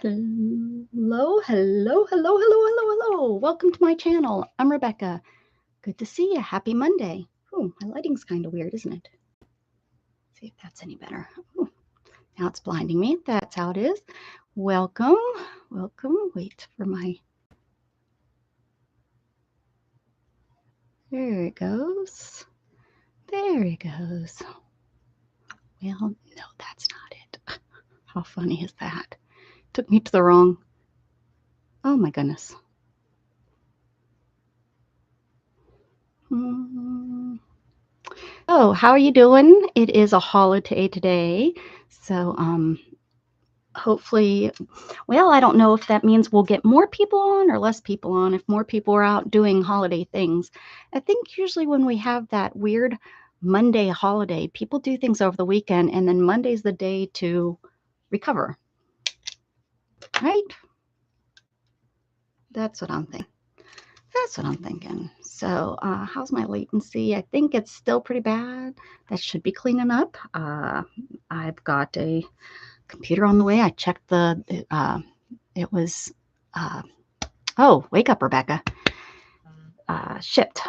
Hello, hello, hello, hello, hello, hello. Welcome to my channel. I'm Rebecca. Good to see you. Happy Monday. Ooh, my lighting's kind of weird, isn't it? See if that's any better. Ooh, now it's blinding me. That's how it is. Welcome, welcome. Wait for my... There it goes. There it goes. Well, no, that's not it. How funny is that? Took me to the wrong... Oh my goodness. Oh, how are you doing? It is a holiday today. So, hopefully, well, I don't know if that means we'll get more people on or less people on if more people are out doing holiday things. I think usually when we have that weird Monday holiday, people do things over the weekend, and then Monday's the day to recover. Right? That's what I'm thinking. That's what I'm thinking. So, how's my latency? I think it's still pretty bad. That should be cleaning up. I've got a computer on the way. I checked it was, oh, wake up, Rebecca. Shipped,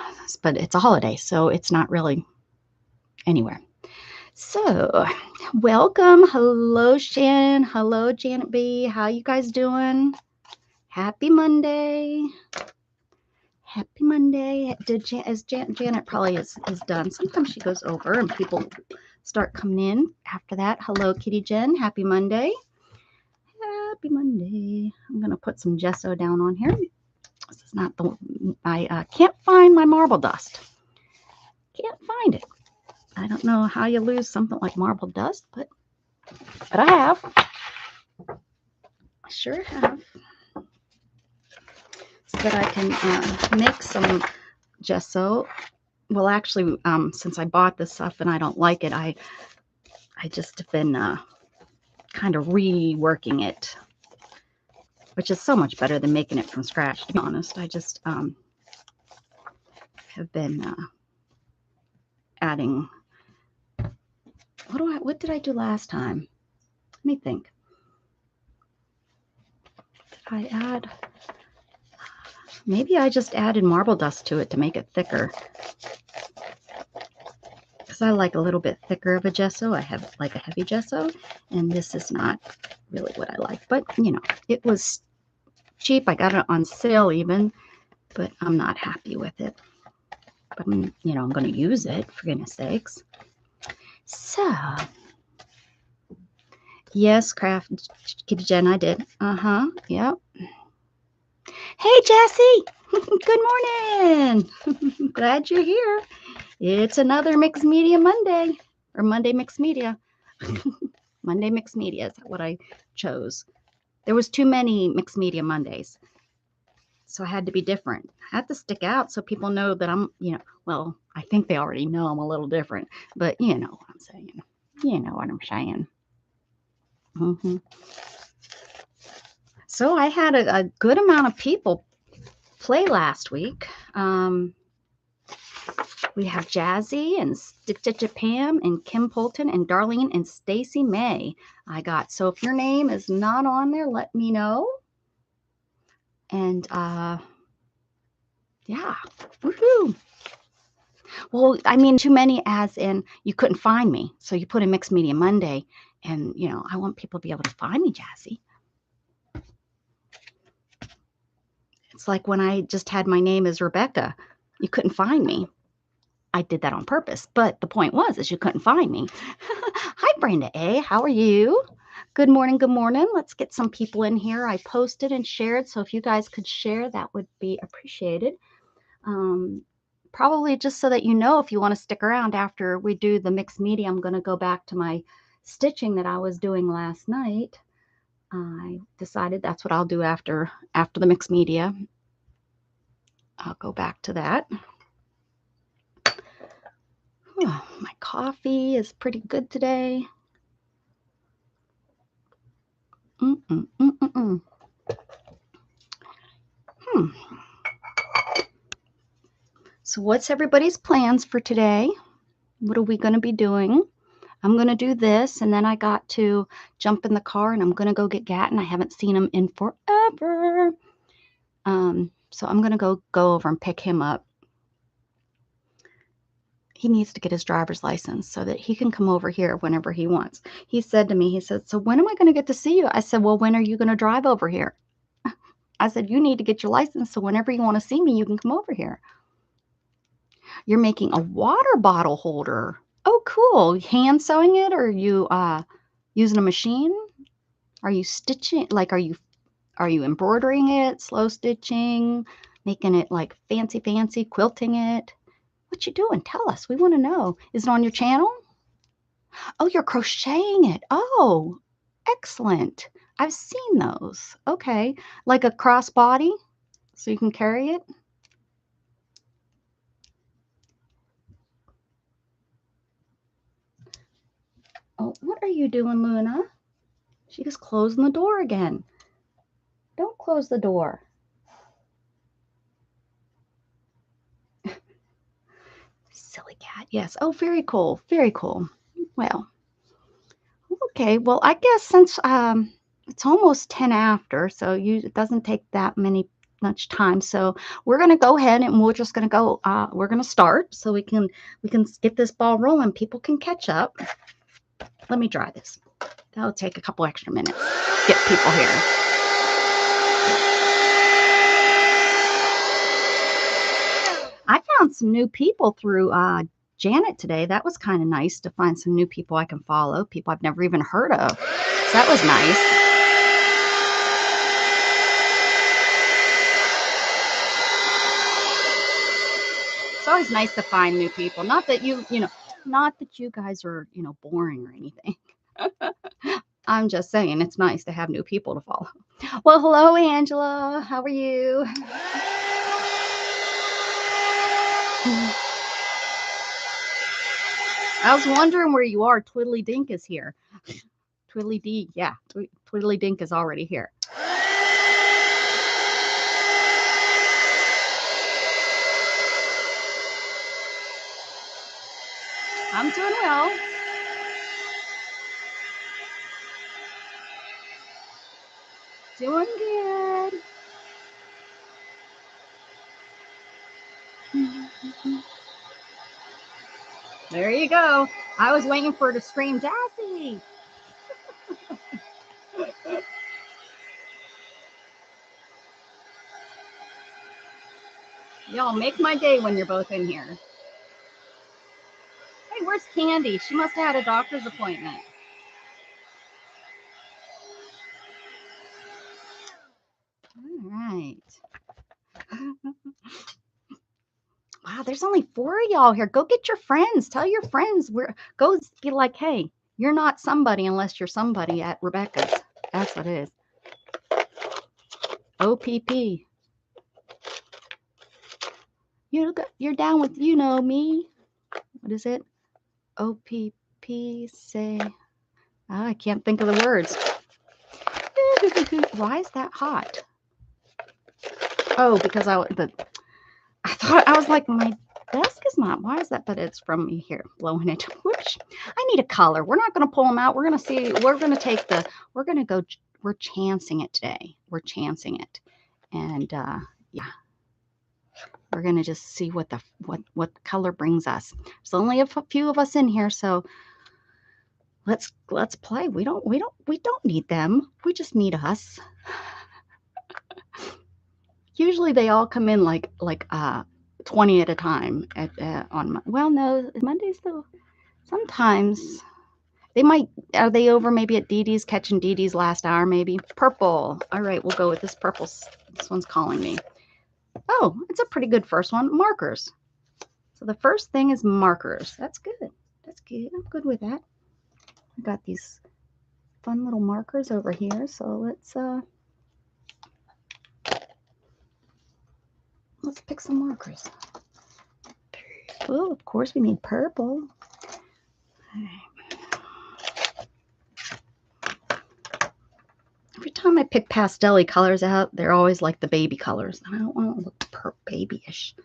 but it's a holiday, so it's not really anywhere. So, welcome. Hello, Shan. Hello, Janet B. How you guys doing? Happy Monday. Happy Monday. Janet probably is done. Sometimes she goes over and people start coming in after that. Hello, Kitty Jen. Happy Monday. Happy Monday. I'm going to put some gesso down on here. This is not the... I can't find my marble dust. Can't find it. I don't know how you lose something like marble dust, but I have. I sure have. So that I can make some gesso. Well, actually, since I bought this stuff and I don't like it, I just have been kind of reworking it, which is so much better than making it from scratch, to be honest. I just have been adding... What did I do last time? Let me think. Did I add... Maybe I just added marble dust to it to make it thicker. Because I like a little bit thicker of a gesso. I have like a heavy gesso, and this is not really what I like. But, you know, it was cheap. I got it on sale even, but I'm not happy with it. But, I'm going to use it, for goodness sakes. So, yes, Craft Kitty Jen, I did. Yep. Hey, Jessie. Good morning. Glad you're here. It's another Mixed Media Monday, or Monday Mixed Media. Monday Mixed Media is what I chose. There was too many Mixed Media Mondays, so I had to be different. I had to stick out so people know that I'm, well, I think they already know I'm a little different, but you know what I'm saying. You know what I'm saying. So I had a good amount of people play last week. We have Jazzy and Stitch Pam and Kim Polton and Darlene and Stacy May. So if your name is not on there, let me know. And yeah, woohoo! Well, I mean, too many as in you couldn't find me, so you put in Mixed Media Monday, and I want people to be able to find me, Jazzy. It's like when I just had my name as Rebecca, you couldn't find me. I did that on purpose, but the point is you couldn't find me. Hi, Brenda A. How are you? Good morning, good morning. Let's get some people in here. I posted and shared, so if you guys could share, that would be appreciated. Probably just so that if you want to stick around after we do the Mixed Media. I'm going to go back to my stitching that I was doing last night. I decided that's what I'll do after the Mixed Media. I'll go back to that. Oh, my coffee is pretty good today. So what's everybody's plans for today? What are we going to be doing? I'm going to do this, and then I got to jump in the car, and I'm going to go get Gatton. I haven't seen him in forever. So I'm going to go over and pick him up. He needs to get his driver's license so that he can come over here whenever he wants. He said to me, he said, so when am I going to get to see you? I said, well, when are you going to drive over here? I said, you need to get your license so whenever you want to see me, you can come over here. You're making a water bottle holder. Oh, cool. Hand sewing it, or are you using a machine? Are you stitching? Like, are you embroidering it, slow stitching, making it like fancy, quilting it? What you doing? Tell us. We want to know. Is it on your channel? Oh, you're crocheting it. Oh, excellent. I've seen those. Okay. Like a crossbody so you can carry it. Oh, what are you doing, Luna? She's closing the door again. Don't close the door. Silly cat. Yes. Oh, very cool. Very cool. Well, okay. Well, I guess since it's almost 10 after, so it doesn't take that much time. So we're going to go ahead and we're just going to go, we're going to start so we can get this ball rolling. People can catch up. Let me dry this. That'll take a couple extra minutes. Get people here. I found some new people through Janet today. That was kind of nice to find some new people I can follow, people I've never even heard of. So that was nice. It's always nice to find new people. Not that not that you guys are, boring or anything. I'm just saying it's nice to have new people to follow. Well, hello, Angela. How are you? I was wondering where you are. Twiddly Dink is here. Twiddly D, yeah. Twiddly Dink is already here. I'm doing well. Doing good. There you go. I was waiting for her to scream, Jassy. Y'all make my day when you're both in here. Hey, where's Candy? She must have had a doctor's appointment. All right. Wow, there's only 4 of y'all here. Go get your friends. Tell your friends. Go be like, hey, you're not somebody unless you're somebody at Rebecca's. That's what it is. OPP. You're down with me. What is it? OPP. Say. Oh, I can't think of the words. Why is that hot? Oh, because I thought I was like, my desk is not. Why is that? But it's from me here blowing it. Whoops. I need a color. We're not going to pull them out. We're going to see. We're going to go. We're chancing it today. We're chancing it. And yeah, we're going to just see what color brings us. There's only a few of us in here, so let's play. We don't need them. We just need us. Usually they all come in like 20 at a time no, Monday's though. Sometimes they might, are they over maybe at Dee Dee's, catching Dee Dee's last hour maybe? Purple. All right, we'll go with this purple. This one's calling me. Oh, it's a pretty good first one. Markers. So the first thing is markers. That's good. That's good. I'm good with that. I got these fun little markers over here. So let's pick some markers. Oh, of course we need purple. All right. Every time I pick pastel-y colors out, they're always like the baby colors. I don't want to look babyish.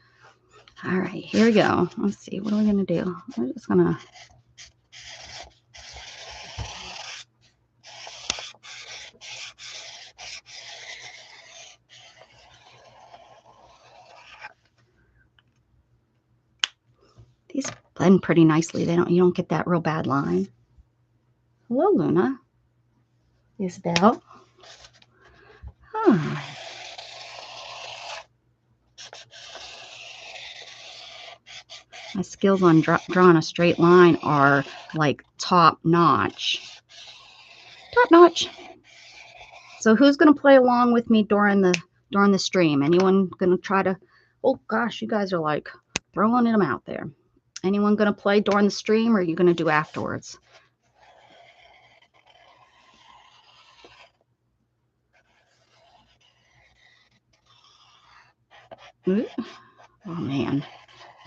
All right, here we go. Let's see. What are we going to do? We're just going to blend pretty nicely. You don't get that real bad line. Hello, Luna. Isabel. Huh. My skills on drawing a straight line are like top notch. Top notch. So who's going to play along with me during the stream? Anyone going to try to? Oh gosh, you guys are like throwing them out there. Anyone going to play during the stream, or are you going to do afterwards? Ooh. Oh man,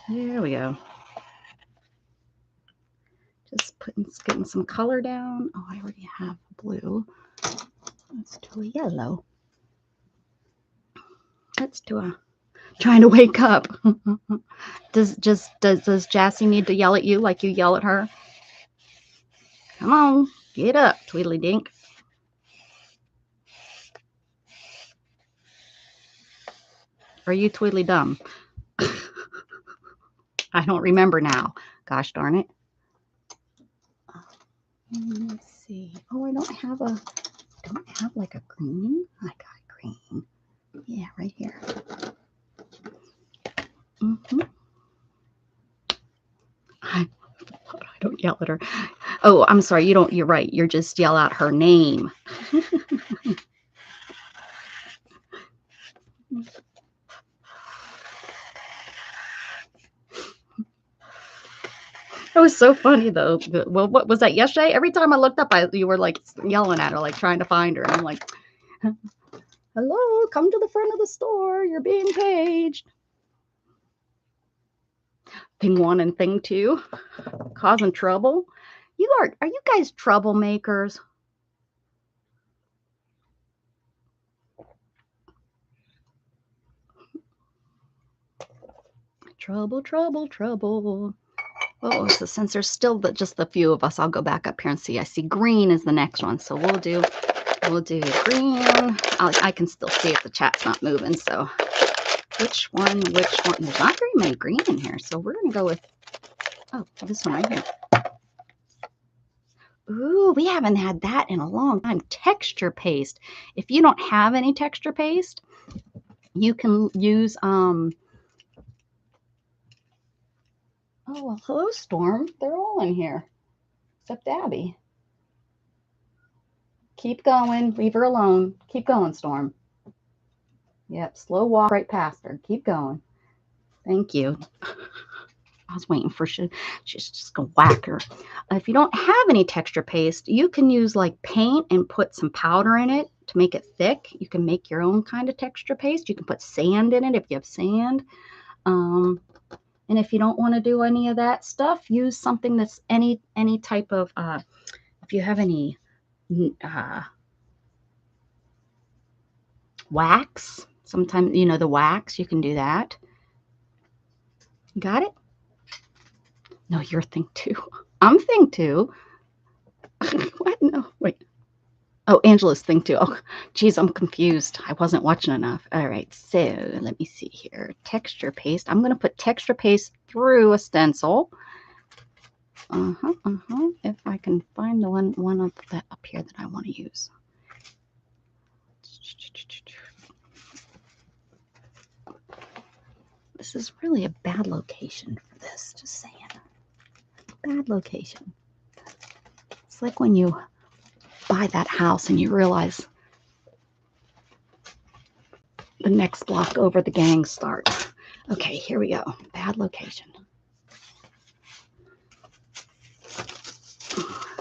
there we go. Just getting some color down. Oh, I already have blue. Let's do a yellow. Let's do a trying to wake up. Does Jassy need to yell at you like you yell at her? Come on, get up, Tweedly Dink. Or are you Tweedly Dumb? I don't remember now. Gosh darn it. Let's see. Oh, I don't have like a green. I got green. Yeah, right here. I don't yell at her. Oh, I'm sorry. You don't. You're right. You're just yell out her name. It was so funny though. Well, what was that yesterday? Every time I looked up, you were like yelling at her, like trying to find her. And I'm like, hello, come to the front of the store. You're being paged. Thing 1 and thing 2, causing trouble. Are you guys troublemakers? Trouble, trouble, trouble. Oh, so since there's still just the few of us, I'll go back up here and see. I see green is the next one, so we'll do green. I can still see if the chat's not moving. So which one? There's not very many green in here, so we're gonna go with this one right here. Ooh, we haven't had that in a long time. Texture paste. If you don't have any texture paste, you can use oh, well, hello, Storm. They're all in here, except Abby. Keep going. Leave her alone. Keep going, Storm. Yep, slow walk right past her. Keep going. Thank you. I was waiting for she's just gonna whack her. If you don't have any texture paste, you can use like paint and put some powder in it to make it thick. You can make your own kind of texture paste. You can put sand in it if you have sand. And if you don't want to do any of that stuff, use something that's any type of if you have any wax, sometimes the wax, you can do that. Got it? No, you're thing 2. I'm thing 2. What? No, wait. Oh, Angela's thing 2. Oh, geez, I'm confused. I wasn't watching enough. All right, so let me see here. Texture paste. I'm going to put texture paste through a stencil. If I can find the one up here that I want to use. This is really a bad location for this. Just saying. Bad location. It's like when you buy that house and you realize the next block over the gang starts. Okay, here we go. Bad location.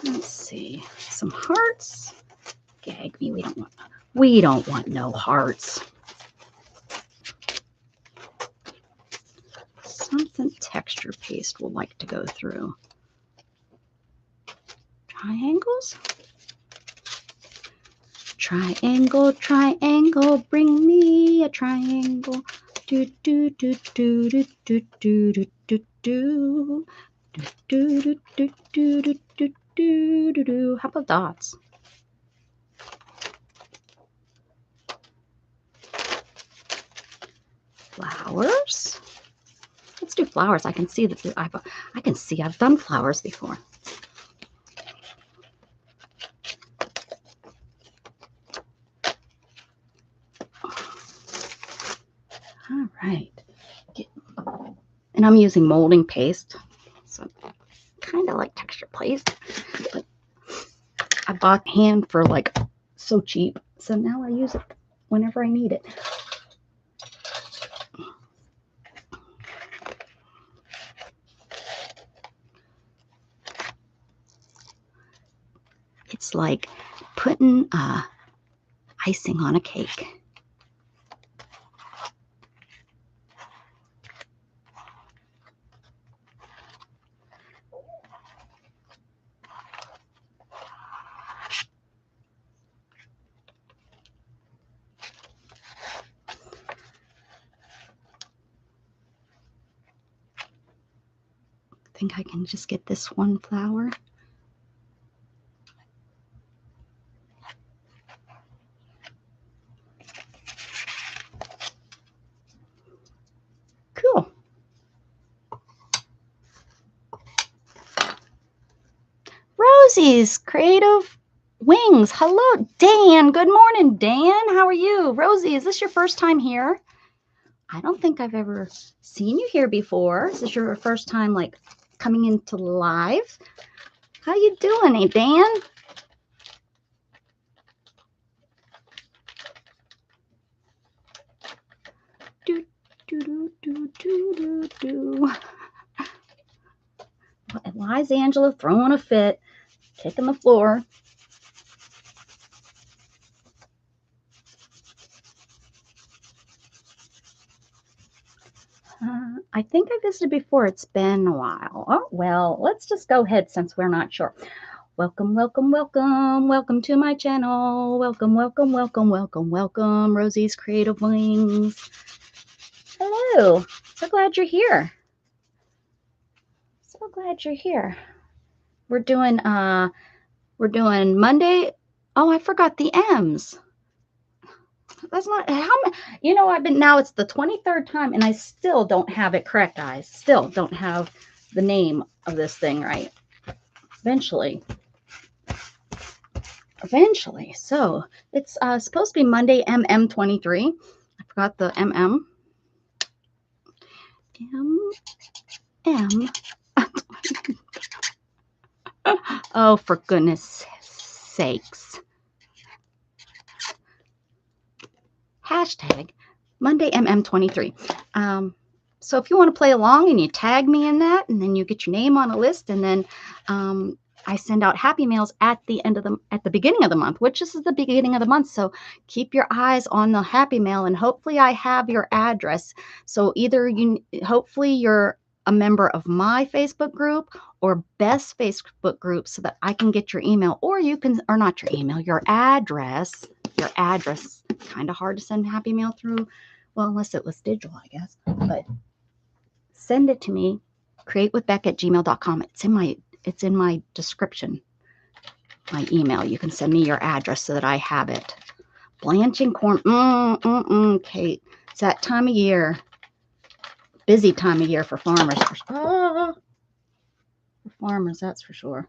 Let's see. Some hearts. Gag me. We don't want no hearts. Something texture paste will like to go through. Triangles? Triangle, triangle, bring me a triangle. Do do do do do do do do do do do do do do do do do do. How about dots? Flowers. do flowers. I can see that I've done flowers before. All right. And I'm using molding paste. So kind of like texture paste. But I bought hand for like so cheap. So now I use it whenever I need it. It's like putting icing on a cake. I think I can just get this one flower. Cool. Rosie's Creative Wings. Hello, Dan. Good morning, Dan. How are you? Rosie, is this your first time here? I don't think I've ever seen you here before. Is this your first time like coming into live? How you doing, eh, Dan? Do, do, do, do, do, do, do. Why is Angela throwing a fit, kicking the floor? I think I visited before. It's been a while. Oh, well, let's just go ahead since we're not sure. Welcome, welcome, welcome. Welcome to my channel. Welcome, welcome, welcome, welcome, welcome. Rosie's Creative Wings. Hello. So glad you're here. So glad you're here. We're doing Monday. Oh, I forgot the M's. That's not how you know I've been now it's the 23rd time and I still don't have it correct, guys. Still don't have the name of this thing right. Eventually. So it's supposed to be MondayMM 23. I forgot the MM. MM. Oh, for goodness sakes. Hashtag MondayMM 23. So if you want to play along and you tag me in that, and then you get your name on a list, and then I send out happy mails at the beginning of the month, which is the beginning of the month. So keep your eyes on the happy mail, and hopefully I have your address. So either hopefully you're a member of my Facebook group or Best Facebook group, so that I can get your email, or not your email, your address. Your address. Kind of hard to send happy mail through. Well, unless it was digital, I guess. But send it to me. createwithbeck@gmail.com. It's in my description. My email. You can send me your address so that I have it. Blanching corn. Kate. It's that time of year. Busy time of year for farmers. For farmers, that's for sure.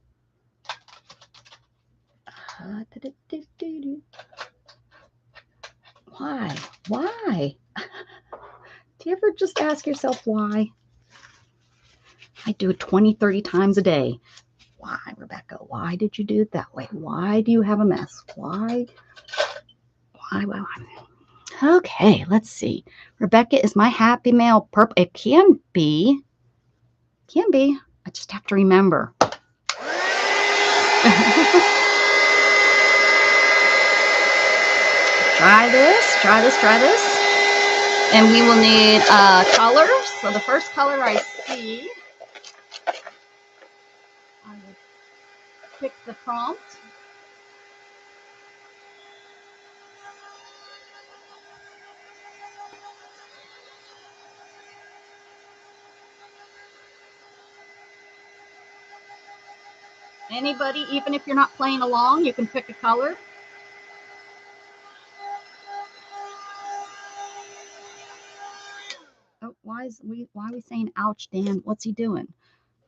Why? Why? Do you ever just ask yourself why? I do it 20, 30 times a day. Why, Rebecca? Why did you do it that way? Why do you have a mess? Why? Okay, let's see. Rebecca, is my happy mail purple? It can be. Can be. I just have to remember. Try this. And we will need colors. So the first color I see, I will pick the prompt. Anybody, even if you're not playing along, you can pick a color. Oh, Why are we saying ouch, Dan? What's he doing?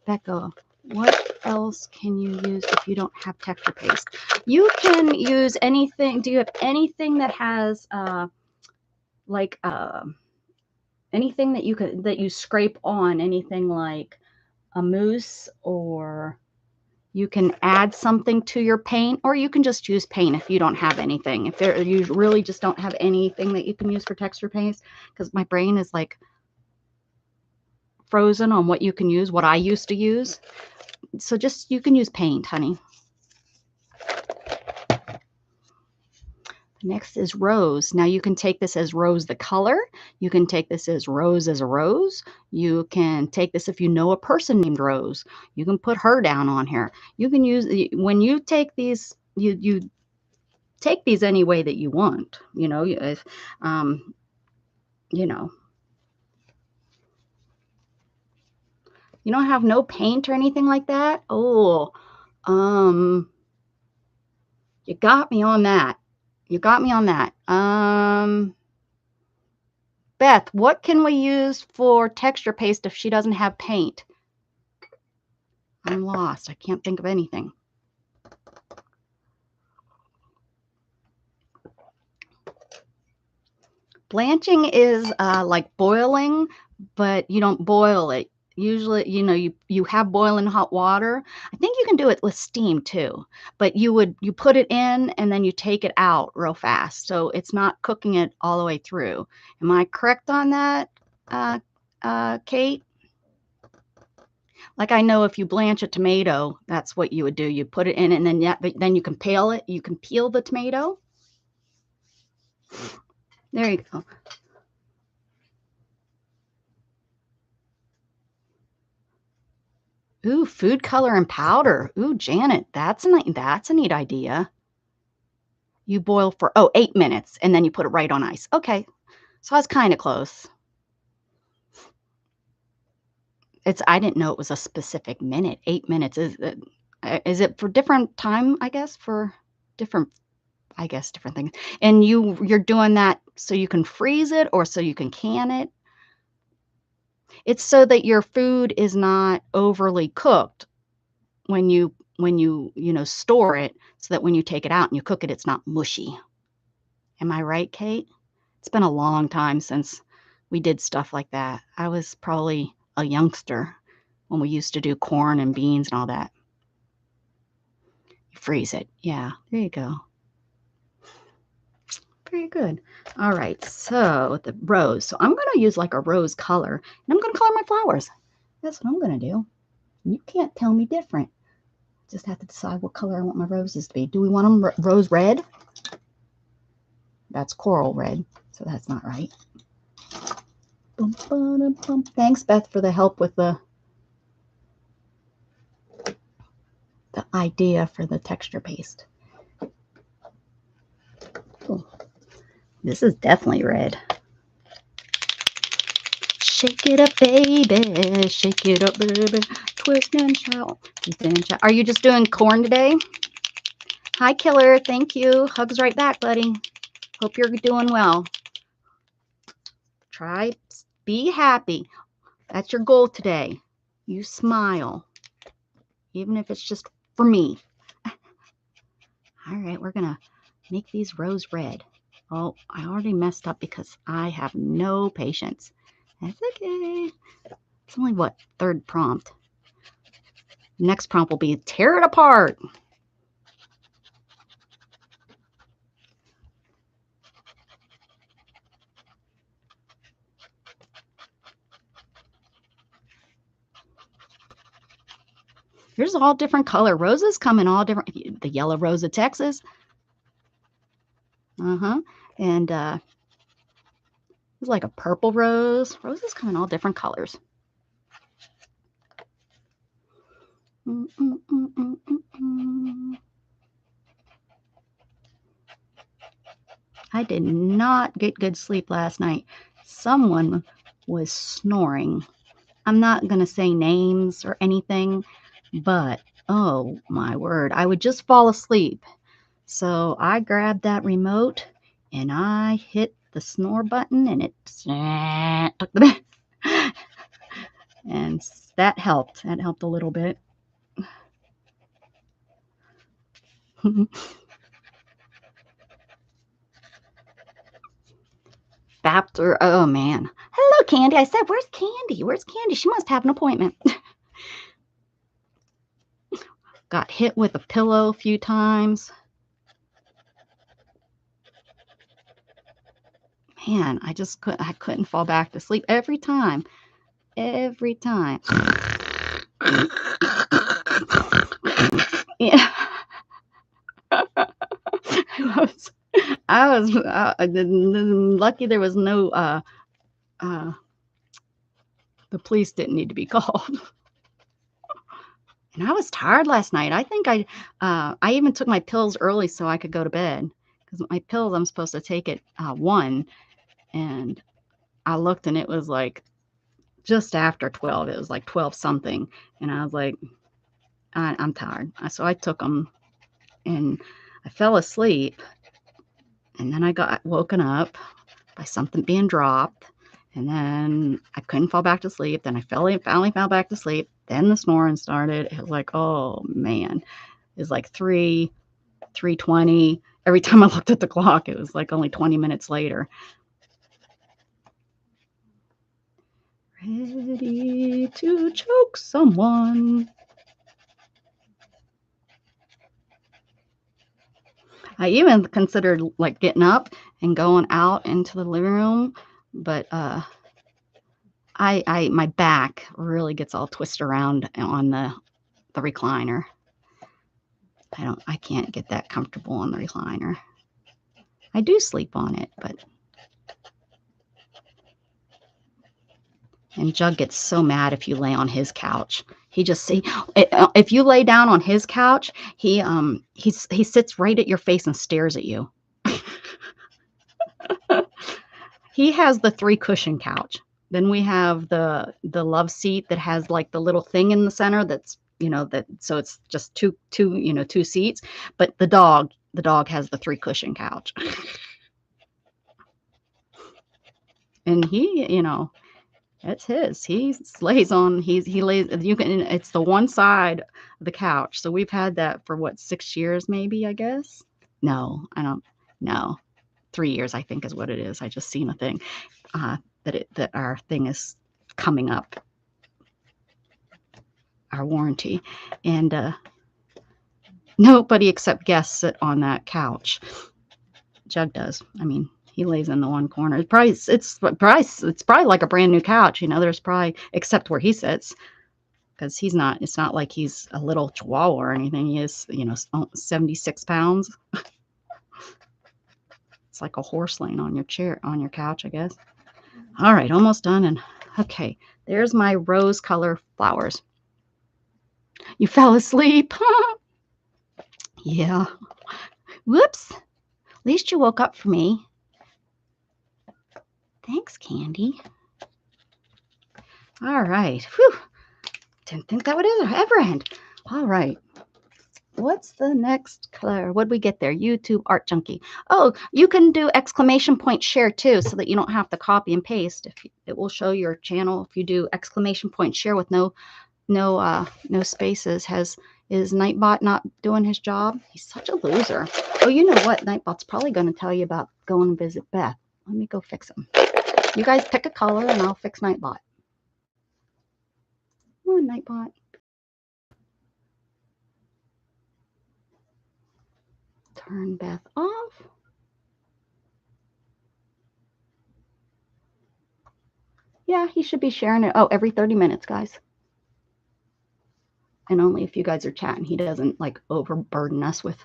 Becca, what else can you use if you don't have texture paste? You can use anything. Do you have anything that has like anything that you scrape on, anything like a mousse, or you can add something to your paint, or you can just use paint if you don't have anything. If you really just don't have anything that you can use for texture paste, because my brain is like frozen on what you can use, what I used to use. So just, you can use paint, honey. Next is rose. Now you can take this as rose the color. You can take this as rose as a rose. You can take this if you know a person named Rose. You can put her down on here. You can use, when you take these, you take these any way that you want. You know, if, you know, you don't have no paint or anything like that. Oh, you got me on that. You got me on that. Beth, what can we use for texture paste if she doesn't have paint? I'm lost. I can't think of anything. Blanching is like boiling, but you don't boil it. Usually, you know, you have boiling hot water. I think you can do it with steam too, but you put it in and then you take it out real fast. So it's not cooking it all the way through. Am I correct on that, Kate? Like, I know if you blanch a tomato, that's what you would do. You put it in and then you can peel it. You can peel the tomato. There you go. Ooh, food color and powder. Ooh, Janet, that's a neat idea. You boil for 8 minutes and then you put it right on ice. Okay, so I was kind of close. I didn't know it was a specific minute. 8 minutes. Is it for different time? I guess for different things. And you're doing that so you can freeze it or so you can can it. It's so that your food is not overly cooked when you store it, so that when you take it out and you cook it, it's not mushy. Am I right, Kate? It's been a long time since we did stuff like that. I was probably a youngster when we used to do corn and beans and all that. You freeze it. Yeah, there you go. Very good. All right, so the rose. So I'm going to use like a rose color, and I'm going to color my flowers. That's what I'm going to do. You can't tell me different. Just have to decide what color I want my roses to be. Do we want them rose red? That's coral red, so that's not right. Thanks, Beth, for the help with the idea for the texture paste. Ooh, this is definitely red. Shake it up, baby. Shake it up, baby. Twist and shout. Are you just doing corn today? Hi, Killer. Thank you. Hugs right back, buddy. Hope you're doing well. Try, be happy. That's your goal today. You smile, even if it's just for me. All right, we're going to make these rose red. Oh, I already messed up because I have no patience. That's okay. It's only, what, third prompt. Next prompt will be tear it apart. Here's all different color. Roses come in all different. The yellow rose of Texas. And it's like a purple rose. Roses come in all different colors. I did not get good sleep last night. Someone was snoring. I'm not going to say names or anything, but oh my word, I would just fall asleep. So I grabbed that remote and I hit the snore button and it took the And that helped. That helped a little bit. Bapter, oh man. Hello, Candy. I said, where's Candy? Where's Candy? She must have an appointment. Got hit with a pillow a few times. Man, I couldn't fall back to sleep every time. Every time. Yeah. I was lucky there was no the police didn't need to be called. And I was tired last night. I think I even took my pills early so I could go to bed, because my pills I'm supposed to take at 1, and I looked and it was like just after 12. It was like 12 something, and I was like, I'm tired. So I took them, and I fell asleep, and then I got woken up by something being dropped, and then I couldn't fall back to sleep. Then I finally fell back to sleep. Then the snoring started. It was like, oh man, it was like 3:20. Every time I looked at the clock, it was like only 20 minutes later. Ready to choke someone. I even considered like getting up and going out into the living room, but my back really gets all twisted around on the recliner. I can't get that comfortable on the recliner. I do sleep on it, but. And Jug gets so mad if you lay on his couch. He just see if you lay down on his couch, he sits right at your face and stares at you. He has the 3 cushion couch. Then we have the love seat that has like the little thing in the center that's, that, so it's just two seats. But the dog has the 3 cushion couch. And he, it's his. He lays on. He lays. You can. It's the one side of the couch. So we've had that for what, 6 years, maybe, I guess. No, I don't. No, 3 years, I think, is what it is. I just seen a thing that our thing is coming up, our warranty, and nobody except guests sit on that couch. Jug does. I mean, he lays in the one corner. It's probably like a brand new couch. There's probably, except where he sits, because it's not like he's a little chihuahua or anything. He is, 76 pounds. It's like a horse laying on your couch, I guess. All right, almost done. And okay, there's my rose color flowers. You fell asleep. Yeah. Whoops. At least you woke up for me. Thanks, Candy. All right. Whew. Didn't think that would ever end. All right. What's the next color? What did we get there? YouTube Art Junkie. Oh, you can do exclamation point share too, so that you don't have to copy and paste. It will show your channel if you do exclamation point share with no spaces. Is Nightbot not doing his job? He's such a loser. Oh, you know what? Nightbot's probably going to tell you about going and visit Beth. Let me go fix him. You guys pick a color and I'll fix Nightbot. Come on, Nightbot. Turn Beth off. Yeah, he should be sharing it. Oh, every 30 minutes, guys. And only if you guys are chatting. He doesn't like overburden us with.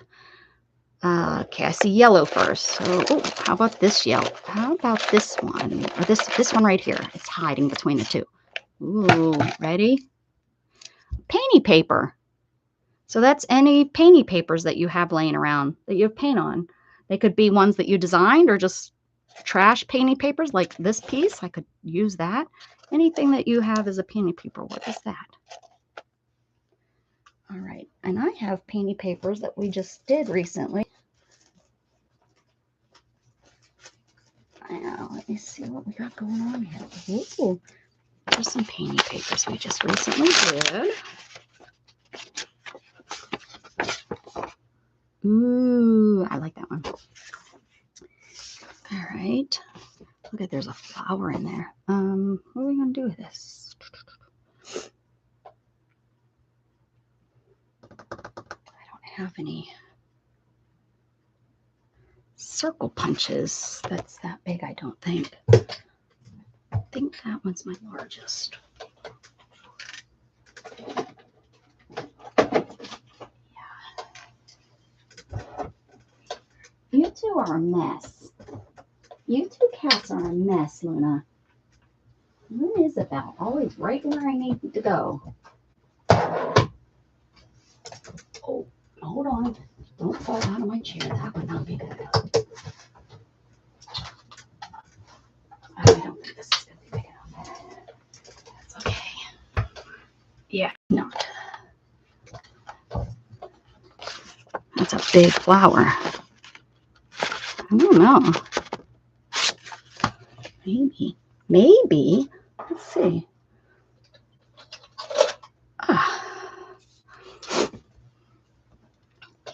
Okay, I see yellow first. So, how about this yellow? How about this one? Or this one right here? It's hiding between the two. Ooh, ready? Painty paper. So that's any painty papers that you have laying around that you have paint on. They could be ones that you designed or just trash painty papers like this piece. I could use that. Anything that you have is a painty paper. What is that? All right, and I have painty papers that we just did recently. Let me see what we got going on here. Ooh. Here's some painting papers we just recently did. Ooh, I like that one. All right. Look at, there's a flower in there. What are we going to do with this? I don't have any circle punches. That's that big, I don't think. I think that one's my largest. You two are a mess. You two cats are a mess, Luna. What is about? Always right where I need to go. Oh, hold on. Don't fall out of my chair. That would not be good. I don't think this is going to be big enough. That's okay. Yeah, not. That's a big flower. I don't know. Maybe. Let's see.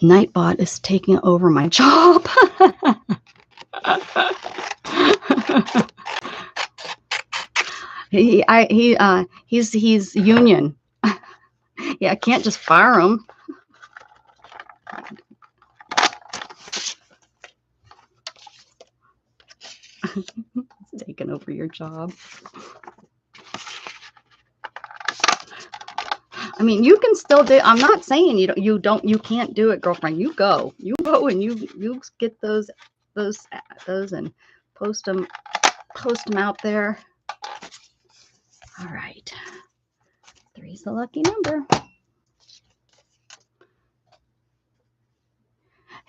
Nightbot is taking over my job. He's union. Yeah, I can't just fire him. It's taking over your job. I mean, you can still do. I'm not saying you can't do it, girlfriend. You go and you get those and post them out there. All right, 3's the lucky number.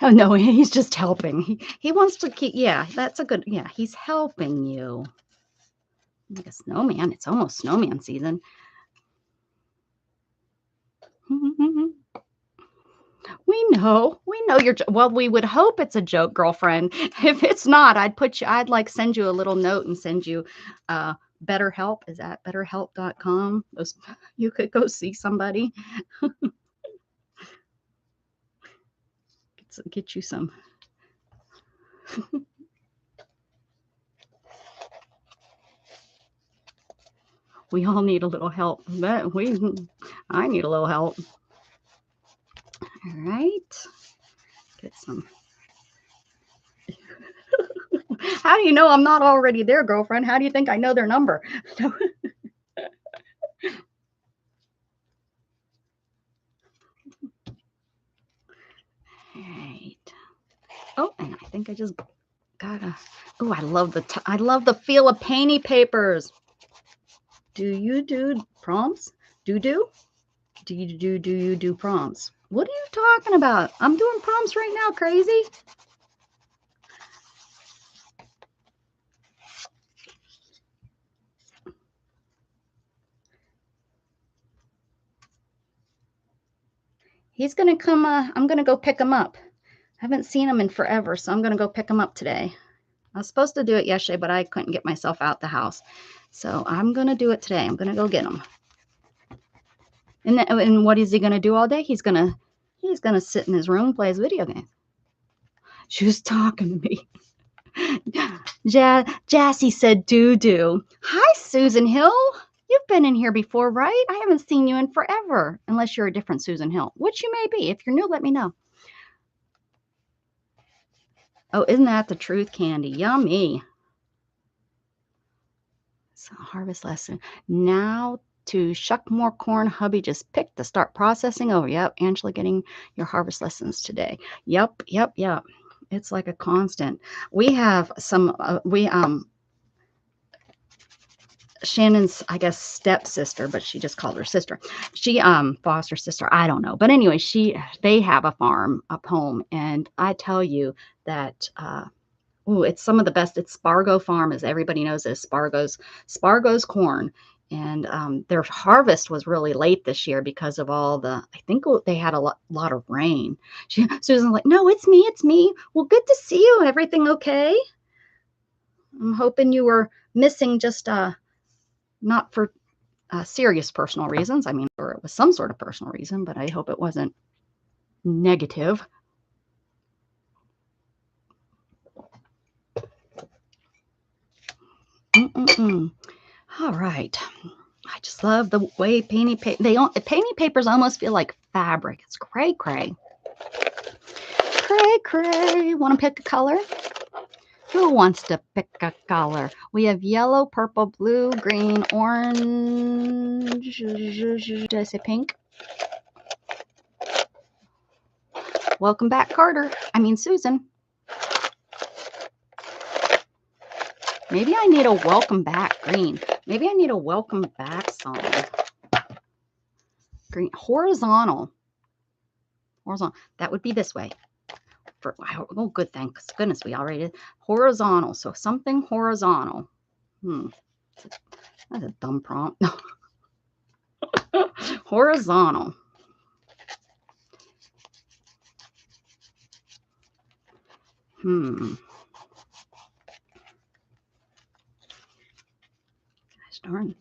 Oh no, he's just helping. He wants to keep. Yeah, that's a good. Yeah, he's helping you. Like a snowman. It's almost snowman season. We know you're. Well, we would hope it's a joke, girlfriend. If it's not, I'd like send you a little note and send you BetterHelp. Is that betterhelp.com? You could go see somebody. Get you some. We all need a little help. I need a little help. All right. Get some. How do you know I'm not already there, girlfriend? How do you think I know their number? Right. Oh, and I think I just got a. Oh, I love the feel of painty papers. Do you do prompts? Do you do prompts? What are you talking about? I'm doing prompts right now, crazy. He's gonna come. I'm gonna go pick him up. I haven't seen him in forever, so I'm gonna go pick him up today. I was supposed to do it yesterday, but I couldn't get myself out the house, so I'm gonna do it today. I'm gonna go get him. And what is he gonna do all day? He's gonna sit in his room and play his video games. She was talking to me. Jassy said, "Do." Hi, Susan Hill. You've been in here before, right? I haven't seen you in forever, unless you're a different Susan Hill, which you may be. If you're new, let me know. Oh, isn't that the truth, Candy? Yummy. So, harvest lesson. Now to shuck more corn. Hubby just picked to start processing. Oh, yep. Angela getting your harvest lessons today. Yep. It's like a constant. We have some, Shannon's, I guess, stepsister, but she just called her sister. She, foster sister, I don't know. But anyway, they have a farm up home. And I tell you that, it's some of the best. It's Spargo Farm, as everybody knows, is Spargo's corn. And their harvest was really late this year because of all I think they had a lot of rain. Susan's like, no, it's me. Well, good to see you. Everything okay? I'm hoping you were missing just not for serious personal reasons. I mean, or it was some sort of personal reason, but I hope it wasn't negative. All right. I just love the way painting paper. Painting papers almost feel like fabric. It's cray cray. Cray cray. Want to pick a color? Who wants to pick a color? We have yellow, purple, blue, green, orange. Did I say pink? Welcome back, Carter. I mean, Susan. Maybe I need a welcome back green. Maybe I need a welcome back song. Green. Horizontal. Horizontal. That would be this way. Oh, good. Thank goodness we already did. Horizontal. So something horizontal. That's a dumb prompt. Horizontal. Gosh darn.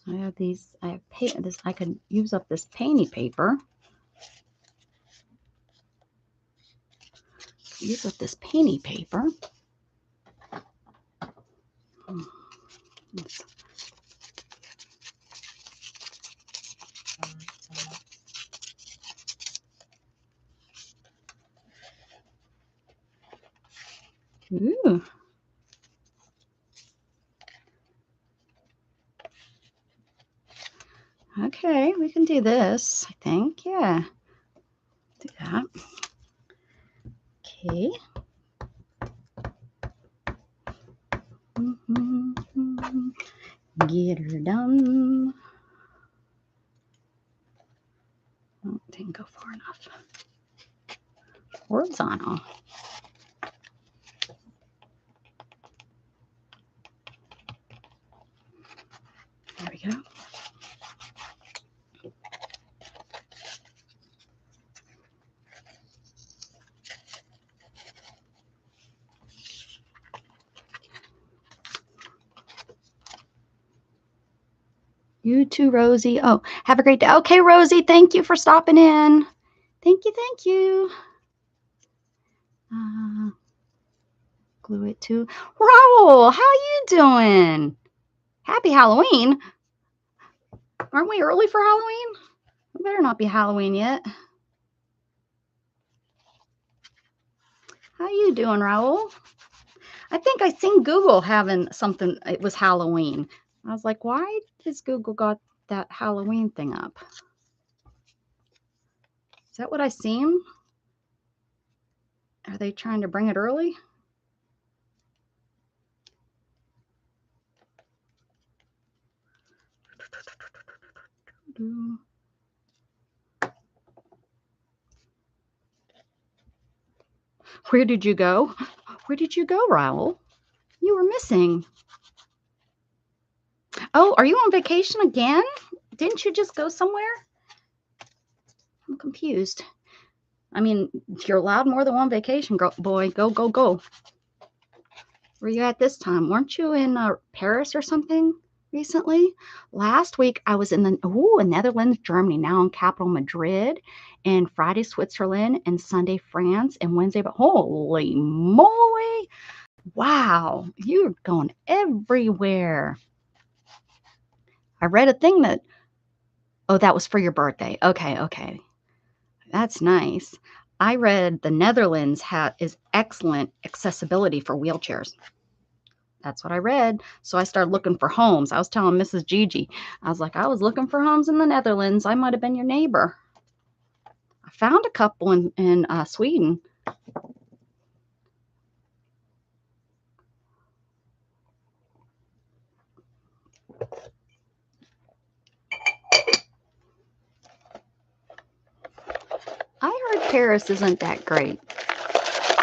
I have these. I have this. I could use up this painty paper. Use up this painty paper. Ooh. Okay, we can do this, I think. Yeah. Do that. Okay. Get her done. Oh, didn't go far enough. Horizontal. There we go. You too, Rosie. Oh, have a great day. Okay, Rosie, thank you for stopping in. Thank you, thank you. Glue it too. Raul, how you doing? Happy Halloween. Aren't we early for Halloween? It better not be Halloween yet. How you doing, Raul? I think I seen Google having something. It was Halloween. I was like, why does Google got that Halloween thing up? Is that what I seen? Are they trying to bring it early? Where did you go? Where did you go, Raul? You were missing. Oh, are you on vacation again? Didn't you just go somewhere? I'm confused. I mean, you're allowed more than one vacation, boy. Go, go, go. Where you at this time? Weren't you in Paris or something recently? Last week I was in the Netherlands, Germany. Now in capital Madrid, and Friday Switzerland, and Sunday France, and Wednesday. But holy moly! Wow, you're going everywhere. I read a thing that. Oh, that was for your birthday. Okay, okay. That's nice. I read the Netherlands is excellent accessibility for wheelchairs. That's what I read. So I started looking for homes. I was telling Mrs. Gigi, I was like, I was looking for homes in the Netherlands. I might have been your neighbor. I found a couple in Sweden. Paris isn't that great.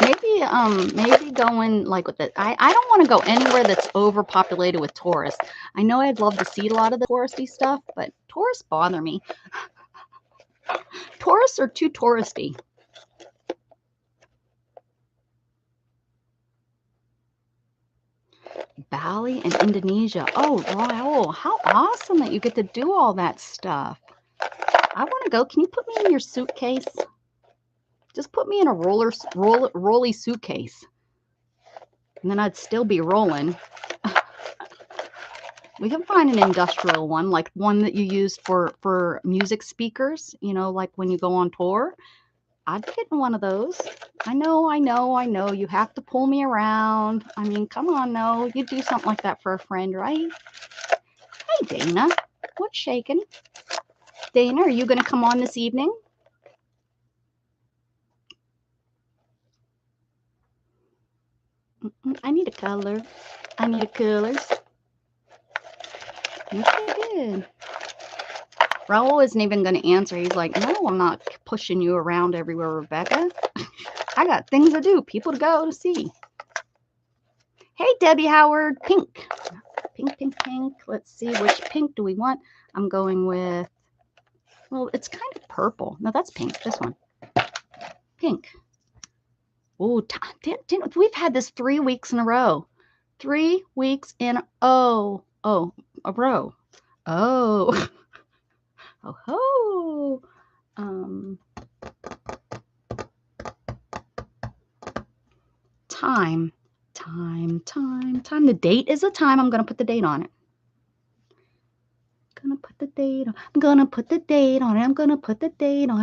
Maybe going like with it. I don't want to go anywhere that's overpopulated with tourists. I know I'd love to see a lot of the touristy stuff, but tourists bother me. Tourists are too touristy. Bali and Indonesia. Oh, wow. How awesome that you get to do all that stuff. I want to go. Can you put me in your suitcase? Just put me in a rolly suitcase. And then I'd still be rolling. We can find an industrial one, like one that you use for music speakers, you know, like when you go on tour. I'd get in one of those. I know. You have to pull me around. I mean, come on, no. You do something like that for a friend, right? Hey, Dana. What's shaking? Dana, are you going to come on this evening? I need a color. I need a color. Okay, good. Raul isn't even going to answer. He's like, no, I'm not pushing you around everywhere, Rebecca. I got things to do, people to go to see. Hey, Debbie Howard, pink. Pink. Let's see, which pink do we want? I'm going with, well, it's kind of purple. No, that's pink, this one. Pink. Oh, we've had this 3 weeks in a row. 3 weeks in a row. Oh. Oh. Time. The date is a time. I'm going to put the date on it. I'm going to put the date on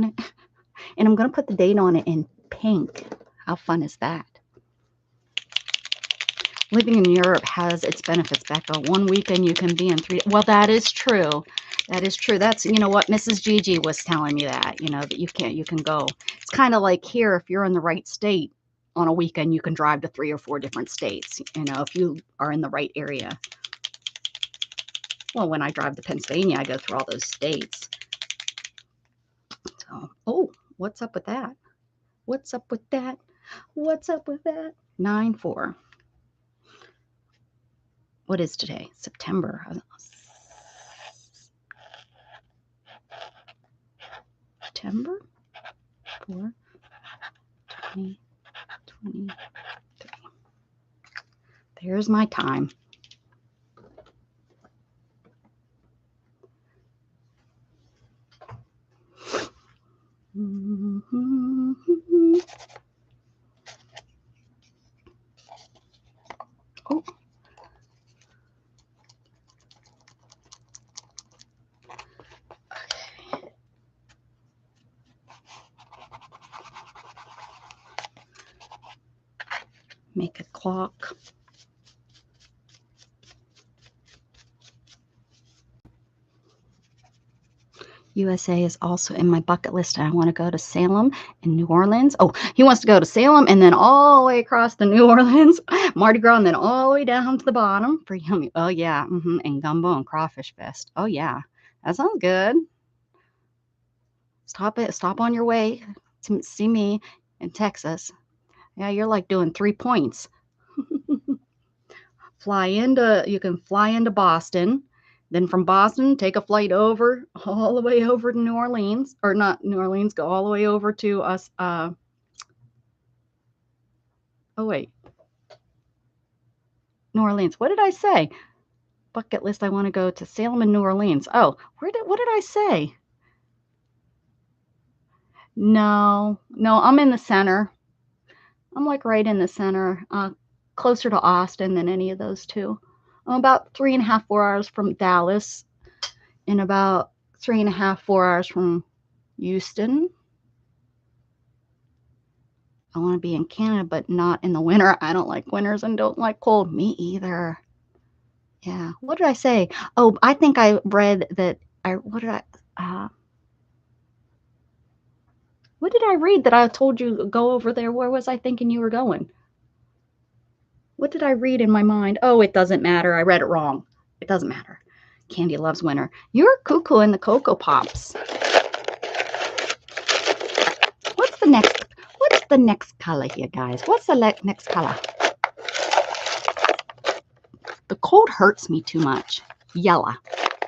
it. And I'm going to put the date on it in pink. How fun is that? Living in Europe has its benefits, Becca. 1 weekend you can be in 3. Well, that is true. That's, you know what, Mrs. Gigi was telling me that, you know, that you can go. It's kind of like here, if you're in the right state on a weekend, you can drive to 3 or 4 different states, you know, if you are in the right area. Well, when I drive to Pennsylvania, I go through all those states. So, oh, what's up with that? 9/4. What is today? September. September 4, 2023. There's my time. Oh. Okay. Make a clock. USA is also in my bucket list. I want to go to Salem and New Orleans. Oh, he wants to go to Salem and then all the way across to New Orleans, Mardi Gras, and then all the way down to the bottom for yummy. Oh, yeah. And gumbo and crawfish fest. Oh, yeah. That sounds good. Stop on your way to see me in Texas. Yeah, you're like doing 3 points. You can fly into Boston. Then from Boston, take a flight over, all the way over to New Orleans, or not New Orleans, go all the way over to us. Oh, wait. New Orleans. What did I say? Bucket list, I want to go to Salem and New Orleans. Oh, what did I say? No, I'm in the center. I'm like right in the center, closer to Austin than any of those two. I'm about 3.5, 4 hours from Dallas, and about 3.5, 4 hours from Houston. I want to be in Canada, but not in the winter. I don't like winters and don't like cold. Me either. Yeah. What did I say? Oh, I think I read that. What did I read that I told you go over there? Where was I thinking you were going? What did I read in my mind? Oh, it doesn't matter. I read it wrong. It doesn't matter. Candy loves winter. You're cuckoo in the Cocoa Pops. What's What's the next color here, guys? What's the next color? The cold hurts me too much. Yellow.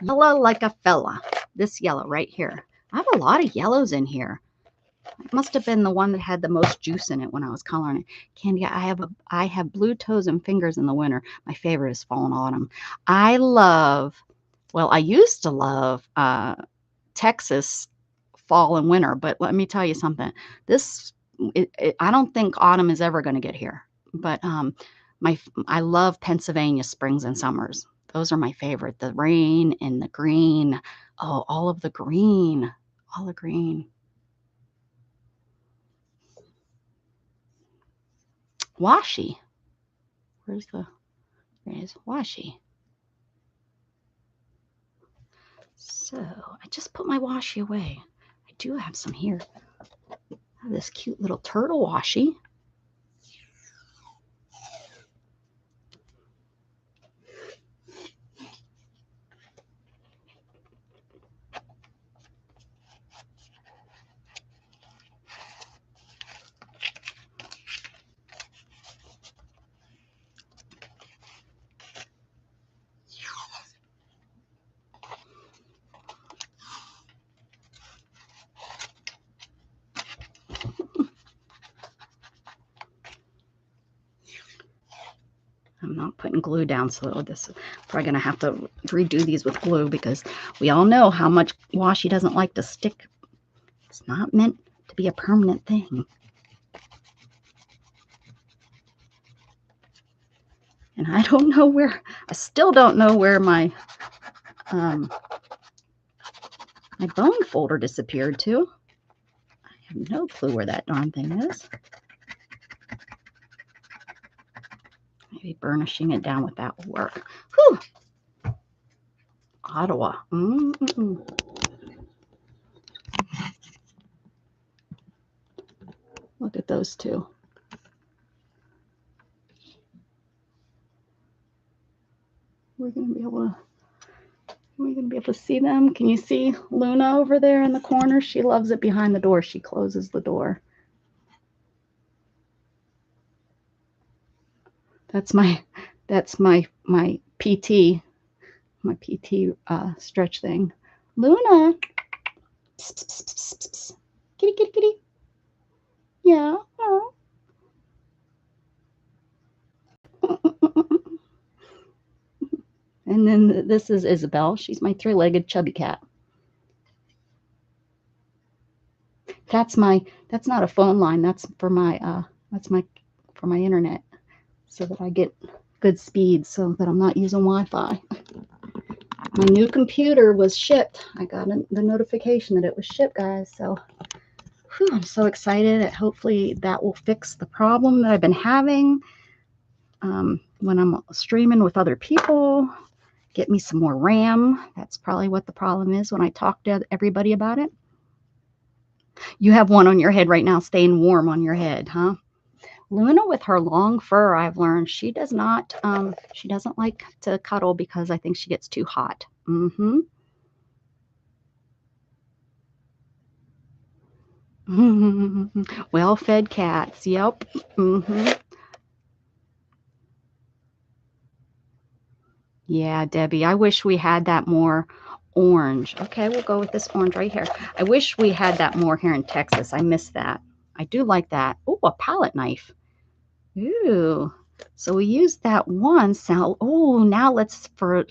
Yellow like a fella. This yellow right here. I have a lot of yellows in here. It must have been the one that had the most juice in it when I was coloring it. Candy, I have blue toes and fingers in the winter. My favorite is fall and autumn. I used to love Texas fall and winter, but let me tell you something. I don't think autumn is ever going to get here. But I love Pennsylvania springs and summers. Those are my favorite. The rain and the green. Oh, all of the green. All the green. Washi. There's washi. So I just put my washi away. I do have some here. I have this cute little turtle washi. I'm not putting glue down, so this is probably going to have to redo these with glue because we all know how much washi doesn't like to stick. It's not meant to be a permanent thing. And I still don't know where my my bone folder disappeared to. I have no clue where that darn thing is. Maybe burnishing it down with that will work. Whew. Ottawa. Look at those two. We're going to be able to see them. Can you see Luna over there in the corner? She loves it behind the door. She closes the door. That's my PT, stretch thing. Luna. Psst, psst, psst, psst. Kitty, kitty, kitty. Yeah. Oh. And then this is Isabel. She's my three-legged chubby cat. That's not a phone line. That's for my internet, so that I get good speed, so that I'm not using Wi-Fi. My new computer was shipped. I got the notification that it was shipped, guys. So I'm so excited. Hopefully that will fix the problem that I've been having when I'm streaming with other people. Get me some more RAM. That's probably what the problem is when I talk to everybody about it. You have one on your head right now, staying warm on your head, huh? Luna, with her long fur, I've learned she doesn't like to cuddle because I think she gets too hot. Well-fed cats. Yep. Yeah, Debbie, I wish we had that more orange. Okay, we'll go with this orange right here. I wish we had that more here in Texas. I miss that. I do like that. Oh, a palette knife. Ooh. So we used that once. Now let's, for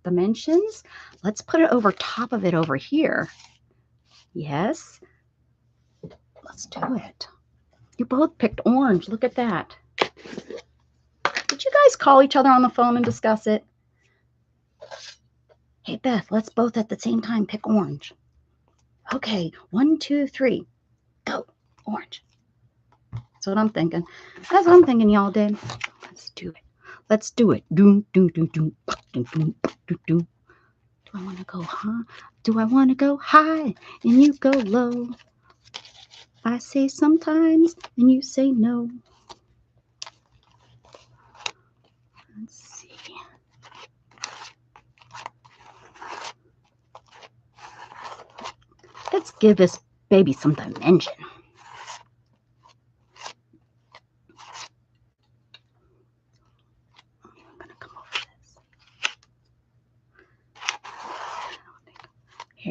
dimensions, let's put it over top of it over here. Yes. Let's do it. You both picked orange. Look at that. Did you guys call each other on the phone and discuss it? Hey, Beth, let's both at the same time pick orange. Okay, 1, 2, 3. Go. Orange. That's what I'm thinking. That's what I'm thinking y'all did. Let's do it. Let's do it. Do, do, do, do, do, do, do, do. Do I want to go high? Do I want to go high and you go low? I say sometimes and you say no. Let's see. Let's give this baby some dimension.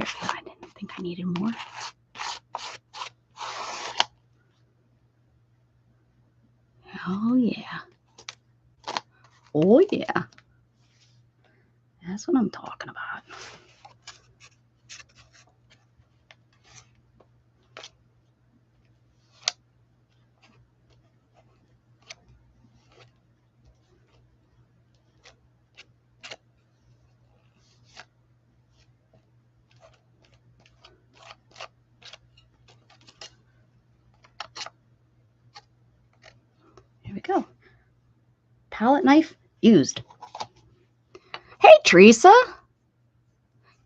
Here, I didn't think I needed more. Oh, yeah. Oh, yeah. That's what I'm talking about. Here we go. Palette knife used. Hey, Teresa.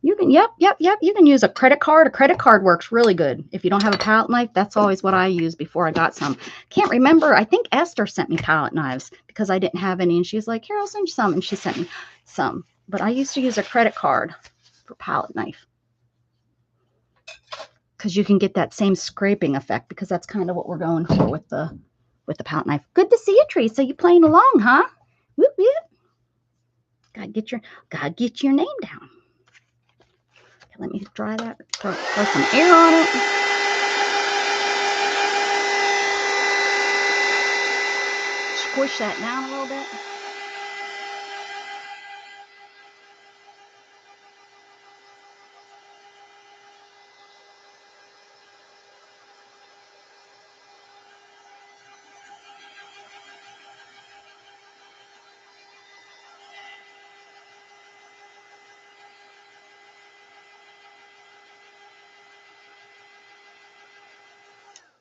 You can, yep. You can use a credit card. A credit card works really good. If you don't have a palette knife, that's always what I use before I got some. Can't remember. I think Esther sent me palette knives because I didn't have any. And she's like, here, I'll send you some. And she sent me some. But I used to use a credit card for palette knife. Because you can get that same scraping effect, because that's kind of what we're going for with the palette knife. Good to see you, Teresa. You playing along, huh? Whoop, whoop. Gotta get your name down. Okay, let me dry that. Throw some air on it. Squish that down a little bit.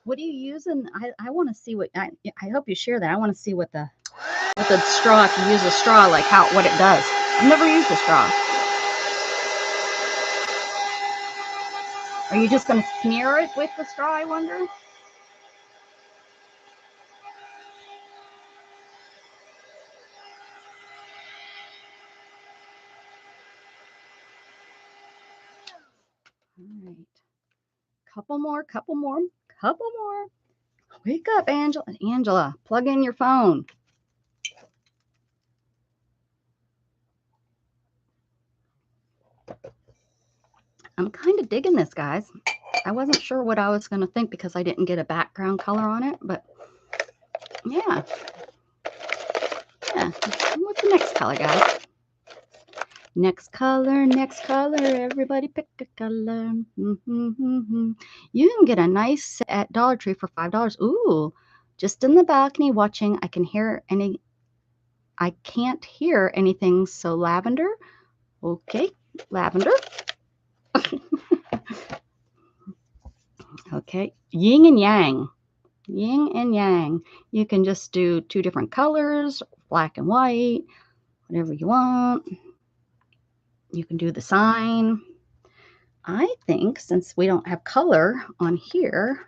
What are you using? I want to see what I hope you share that. I want to see what the straw, if you use a straw, like what it does. I've never used a straw. Are you just going to smear it with the straw, I wonder? All right. Couple more. Wake up, Angela. Angela, plug in your phone. I'm kind of digging this, guys. I wasn't sure what I was going to think because I didn't get a background color on it, but yeah. What's the next color, guys? Next color. Everybody pick a color. You can get a nice set at Dollar Tree for $5. Ooh, just in the balcony watching. I can't hear anything. So lavender. Okay, lavender. Okay, yin and yang. Yin and yang. You can just do 2 different colors, black and white, whatever you want. You can do the sign. I think since we don't have color on here,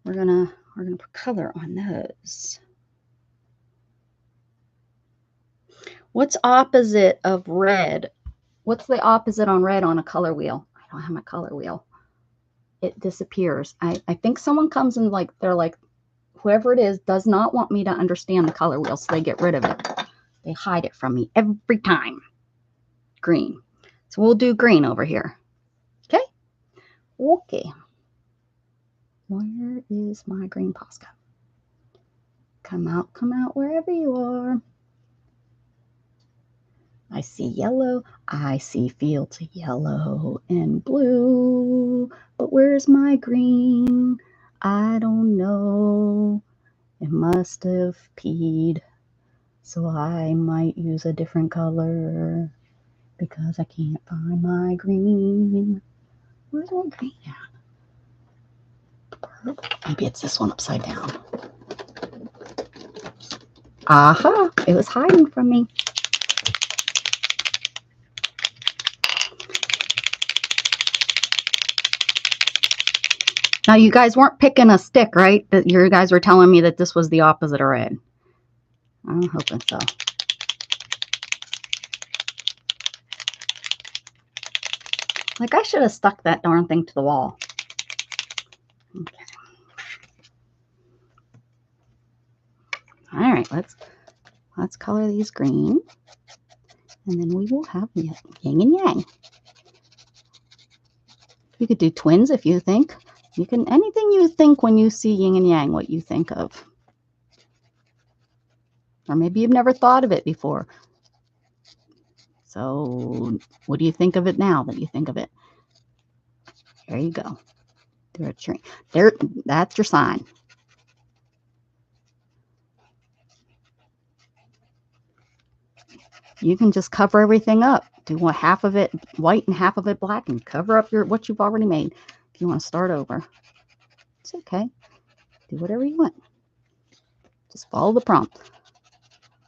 we're gonna put color on those. What's opposite of red? What's the opposite on red on a color wheel? I don't have my color wheel. It disappears. I think someone comes and they're like, whoever it is does not want me to understand the color wheel, so they get rid of it. They hide it from me every time. Green. So we'll do green over here. Okay? Okay. Where is my green Posca? Come out wherever you are. I see yellow. I see fields of yellow and blue. But where's my green? I don't know. It must have peed. So I might use a different color because I can't find my green. Where's my green at? Maybe it's this one upside down. Aha! It was hiding from me. Now, you guys weren't picking a stick, right? That you guys were telling me that this was the opposite of red. I'm hoping so. Like, I should have stuck that darn thing to the wall. Okay. All right, let's color these green, and then we will have yin and yang. You could do twins if you think. You can, anything you think when you see yin and yang, what you think of. Or maybe you've never thought of it before. So what do you think of it now that you think of it? There you go. There, that's your sign. You can just cover everything up. Do half of it white and half of it black and cover up what you've already made. If you want to start over, it's okay. Do whatever you want. Just follow the prompt.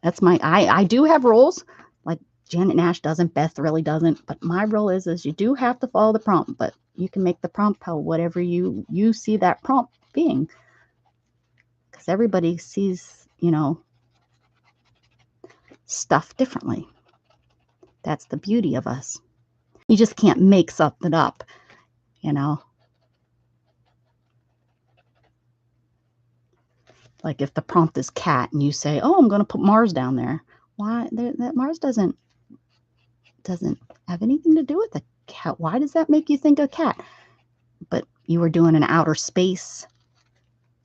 That's I do have rules. Like Janet Nash doesn't, Beth really doesn't. But my rule is you do have to follow the prompt, but you can make the prompt how whatever you see that prompt being. Because everybody sees, stuff differently. That's the beauty of us. You just can't make something up, Like if the prompt is cat and you say, "Oh, I'm going to put Mars down there." Why? That Mars doesn't have anything to do with a cat. Why does that make you think of cat? But you were doing an outer space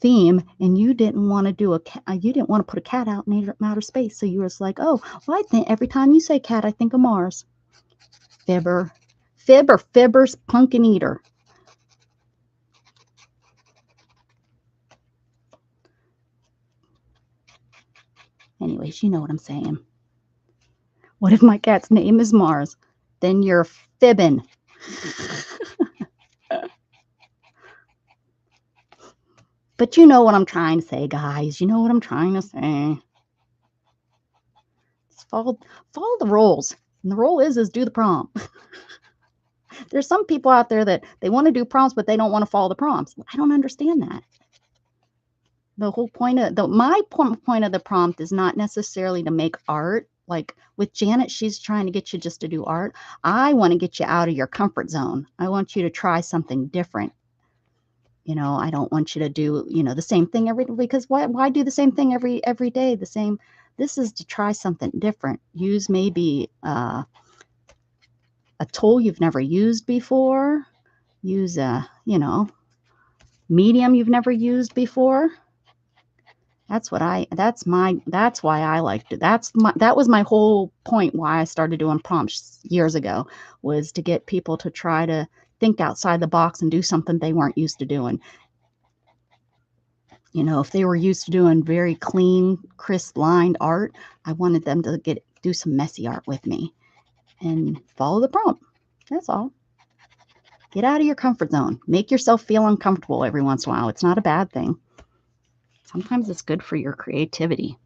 theme and you didn't want to do you didn't want to put a cat out in outer space. So you were just like, "Oh, well, I think every time you say cat, I think of Mars." Fib or fibbers, pumpkin eater. Anyways, you know what I'm saying. What if my cat's name is Mars? Then you're fibbing. But you know what I'm trying to say, guys. You know what I'm trying to say. Just follow the rules. And the rule is do the prompt. There's some people out there that they want to do prompts, but they don't want to follow the prompts. I don't understand that. The whole point of my point of the prompt is not necessarily to make art. Like with Janet, she's trying to get you just to do art. I want to get you out of your comfort zone. I want you to try something different. I don't want you to do, the same thing because why do the same thing every day? This is to try something different. Use maybe a tool you've never used before. Use a, medium you've never used before. That's why I liked it. That was my whole point why I started doing prompts years ago, was to get people to try to think outside the box and do something they weren't used to doing. If they were used to doing very clean, crisp lined art, I wanted them to do some messy art with me and follow the prompt. That's all. Get out of your comfort zone. Make yourself feel uncomfortable every once in a while. It's not a bad thing. Sometimes it's good for your creativity.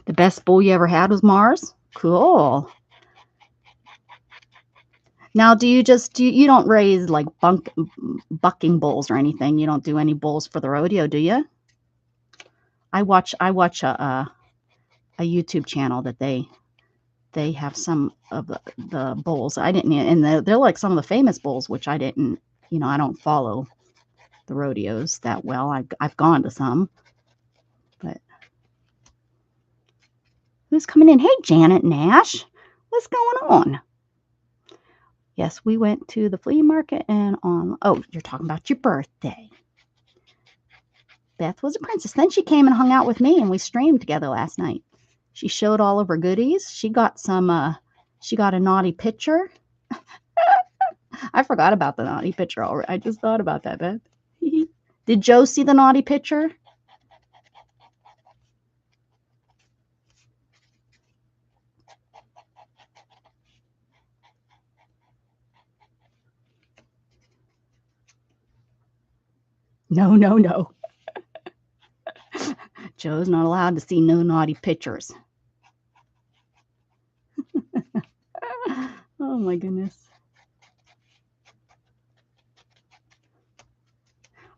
The best bull you ever had was Mars? Cool. Now, you don't raise like bucking bulls or anything? You don't do any bulls for the rodeo, do you? I watch a YouTube channel that they have some of the bulls. I didn't, and they're like some of the famous bulls, which I didn't, I don't follow the rodeos that well. I've gone to some, but who's coming in? Hey, Janet Nash, what's going on? Yes, we went to the flea market and oh, you're talking about your birthday. Beth was a princess. Then she came and hung out with me and we streamed together last night. She showed all of her goodies. She got she got a naughty picture. I forgot about the naughty picture already. I just thought about that, Beth. Did Joe see the naughty picture? No. Joe's not allowed to see no naughty pictures. Oh my goodness.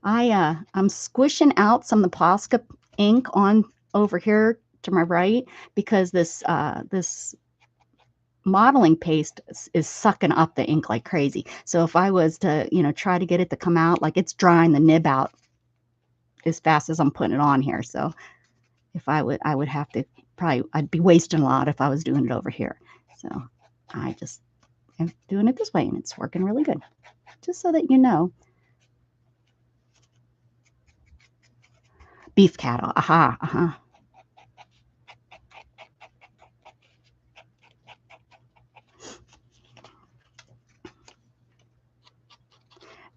I'm squishing out some of the Posca ink on over here to my right because this modeling paste is sucking up the ink like crazy. So if I was to, try to get it to come out, like it's drying the nib out as fast as I'm putting it on here. So if I would have to I'd be wasting a lot if I was doing it over here. So I just am doing it this way and it's working really good. Just so that you know. Beef cattle. Aha, uh-huh.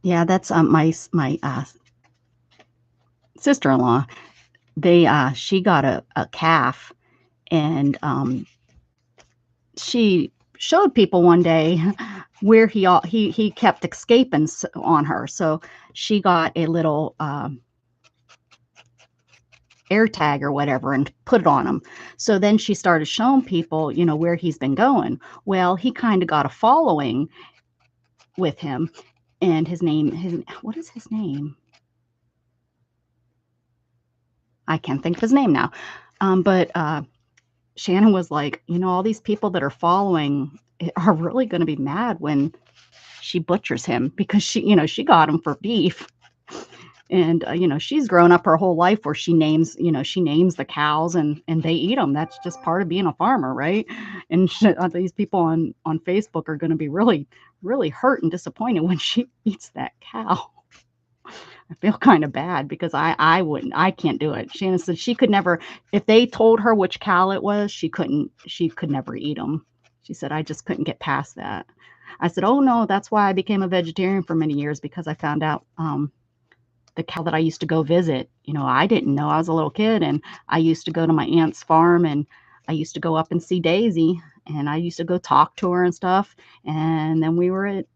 Yeah, that's my sister-in-law. She got a calf, and she showed people one day where he kept escaping on her. So she got a little air tag or whatever and put it on him. So then she started showing people, where he's been going. Well, he kind of got a following with him, and what is his name? I can't think of his name now. But Shannon was like, all these people that are following are really going to be mad when she butchers him, because she got him for beef. And she's grown up her whole life where she names the cows, and they eat them. That's just part of being a farmer, right? And these people on Facebook are going to be really, really hurt and disappointed when she eats that cow. I feel kind of bad, because I can't do it. Shannon said she could never, if they told her which cow it was, she could never eat them. She said, I just couldn't get past that. I said, oh no, that's why I became a vegetarian for many years, because I found out the cow that I used to go visit, I didn't know. I was a little kid, and I used to go to my aunt's farm, and I used to go up and see Daisy, and I used to go talk to her and stuff. And then we were at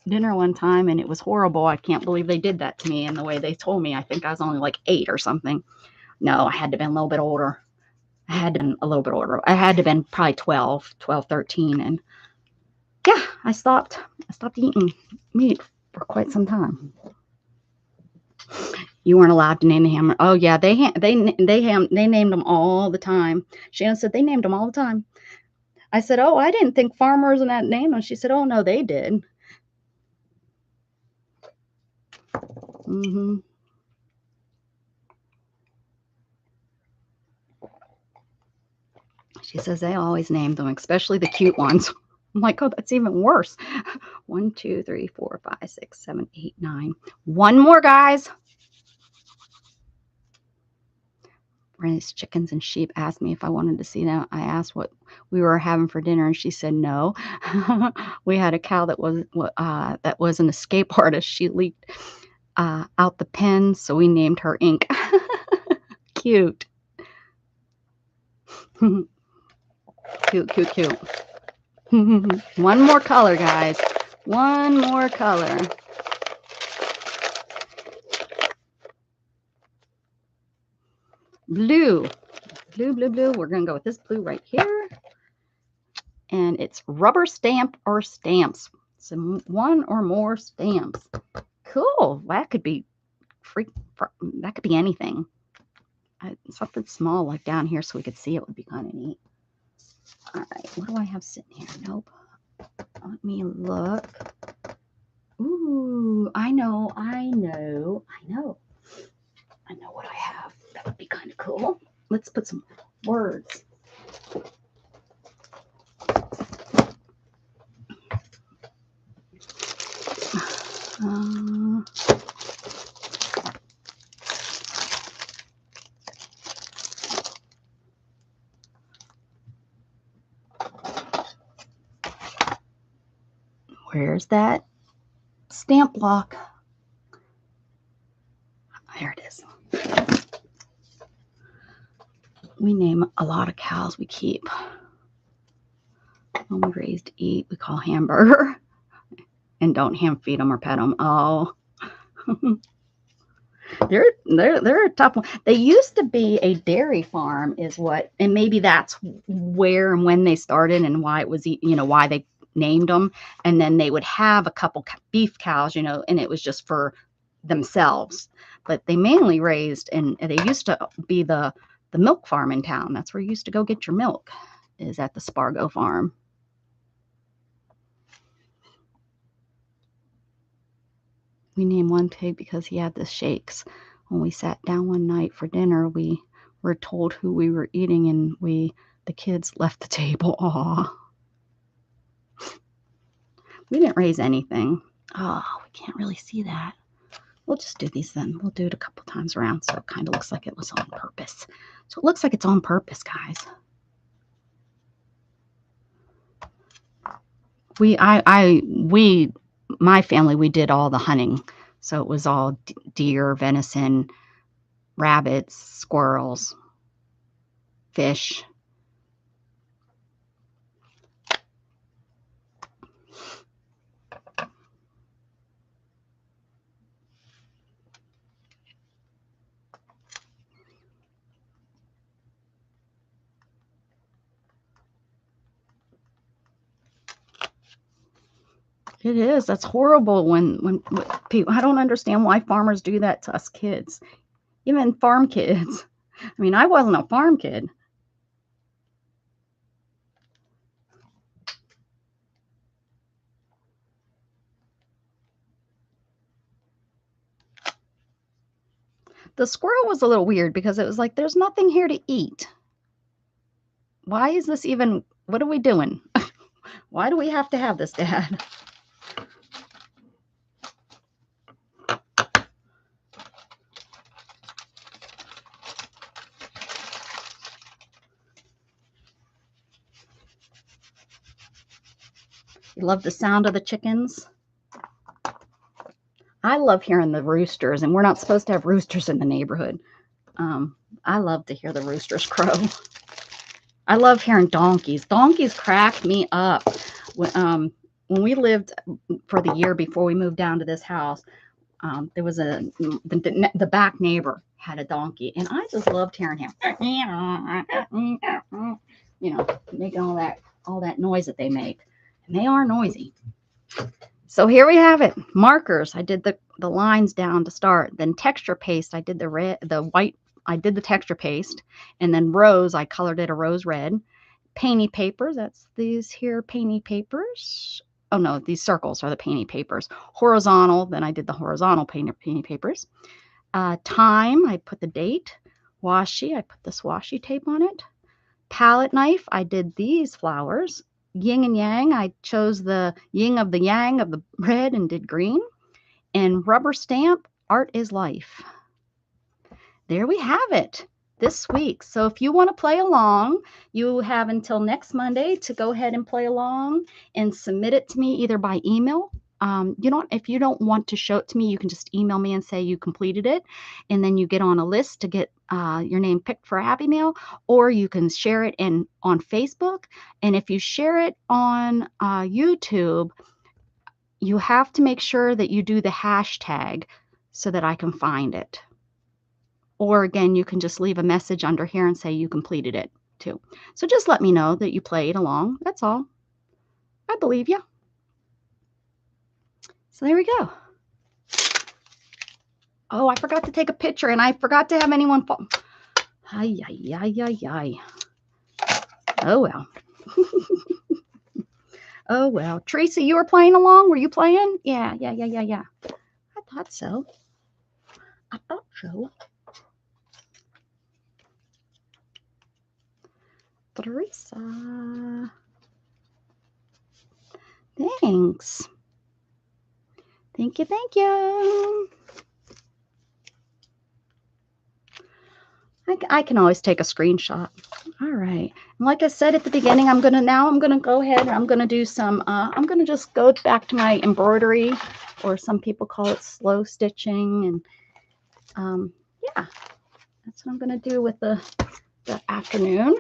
dinner one time, and it was horrible. I can't believe they did that to me, and the way they told me. I think I was only like 8 or something. No, I had to have been a little bit older. I had to have been a little bit older. I had to have been probably 12, 13. And yeah, I stopped eating meat for quite some time. You weren't allowed to name the hammer. Oh yeah, they named them all the time. Shannon said they named them all the time. I said, oh, I didn't think farmers and that named them. She said, oh no, they did. Mm-hmm. She says they always named them, especially the cute ones. I'm like, oh, that's even worse. 1, 2, 3, 4, 5, 6, 7, 8, 9. One more, guys. Rennie's chickens and sheep asked me if I wanted to see them. I asked what we were having for dinner, and she said no. We had a cow that was an escape artist. She leaked out the pen, so we named her Ink. Cute. Cute, cute, cute. One more color, guys. One more color. Blue. Blue, blue, blue. We're going to go with this blue right here. And it's rubber stamp or stamps. Some one or more stamps. Cool. That could be that could be anything. Something small like down here so we could see it would be kind of neat. All right. What do I have sitting here? Nope. Let me look. Ooh, I know what I have. That would be kind of cool. Let's put some words. Where's that stamp block? There it is. We name a lot of cows we keep. When we raised to eat, we call hamburger. And don't ham feed them or pet them. Oh. They're a tough one. They used to be a dairy farm, and maybe that's where and when they started, and why it was, why they named them. And then they would have a couple beef cows, and it was just for themselves. But they mainly raised, and they used to be the milk farm in town. That's where you used to go get your milk, is at the Spargo farm. We named one pig because he had the shakes. When we sat down one night for dinner, we were told who we were eating, and the kids left the table. Aw. We didn't raise anything. Oh, we can't really see that. We'll just do these then. We'll do it a couple times around so it kind of looks like it was on purpose. So it looks like it's on purpose, guys. My family, we did all the hunting. So it was all deer, venison, rabbits, squirrels, fish. It is. That's horrible when people, I don't understand why farmers do that to us kids, even farm kids. I mean, I wasn't a farm kid. The squirrel was a little weird because it was like, there's nothing here to eat. Why is this even, what are we doing? Why do we have to have this, Dad? You love the sound of the chickens? I love hearing the roosters, and we're not supposed to have roosters in the neighborhood. I love to hear the roosters crow. I love hearing donkeys. Donkeys crack me up. When we lived for the year before we moved down to this house, there was the back neighbor had a donkey, and I just loved hearing him. You know, making all that noise that they make, and they are noisy. So here we have it. Markers. I did the lines down to start. Then texture paste. I did the white. I did the texture paste, and then rose. I colored it a rose red. Painty papers. That's these here painty papers. Oh no, these circles are the painty papers. Horizontal. Then I did the horizontal painty papers. Time. I put the date. Washi. I put the washi tape on it. Palette knife. I did these flowers. Yin and yang, I chose the yin of the yang of the red and did green. And rubber stamp, art is life. There we have it this week. So if you want to play along, you have until next Monday to go ahead and play along and submit it to me either by email. If you don't want to show it to me, you can just email me and say you completed it, and then you get on a list to get your name picked for a Happy Mail, or you can share it on Facebook. And if you share it on YouTube, you have to make sure that you do the hashtag so that I can find it. Or again, you can just leave a message under here and say you completed it too. So just let me know that you played along. That's all. I believe you. So there we go. Oh, I forgot to take a picture, and I forgot to have anyone fall. Ay, ay, ay, ay, ay. Oh, well. Oh, well. Teresa, you were playing along? Were you playing? Yeah. I thought so. Teresa. Thanks. Thank you. I can always take a screenshot. All right. And like I said at the beginning, I'm gonna go ahead and I'm gonna do some. I'm gonna just go back to my embroidery, or some people call it slow stitching, and yeah, that's what I'm gonna do with the afternoon.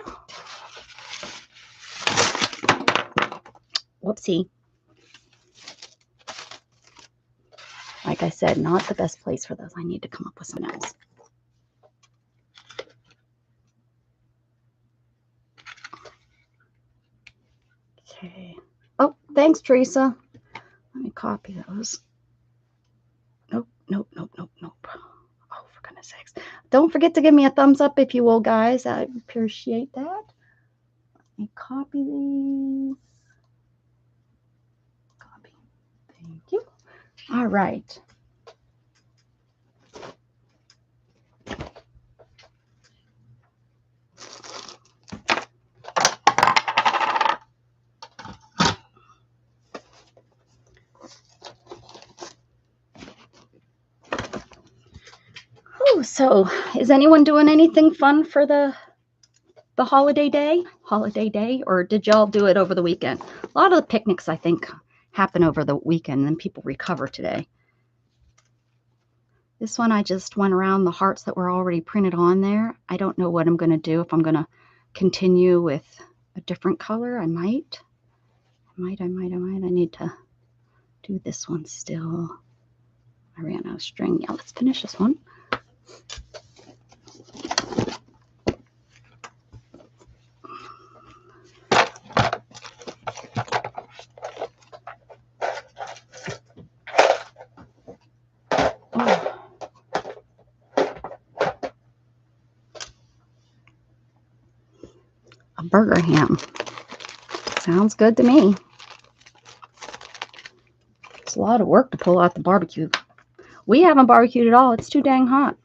Whoopsie. Like I said, not the best place for those. I need to come up with something else. Okay. Oh, thanks, Teresa. Let me copy those. Nope. Oh, for goodness sakes. Don't forget to give me a thumbs up if you will, guys. I appreciate that. Let me copy these. Copy. Thank you. All right. So is anyone doing anything fun for the holiday day, or did y'all do it over the weekend? A lot of the picnics, I think, happen over the weekend, and then people recover today. This one, I just went around the hearts that were already printed on there. I don't know what I'm going to do. If I'm going to continue with a different color, I might. I need to do this one still. I ran out of string. Yeah, let's finish this one. Oh. A burger ham. Sounds good to me. It's a lot of work to pull out the barbecue. We haven't barbecued at all. It's too dang hot.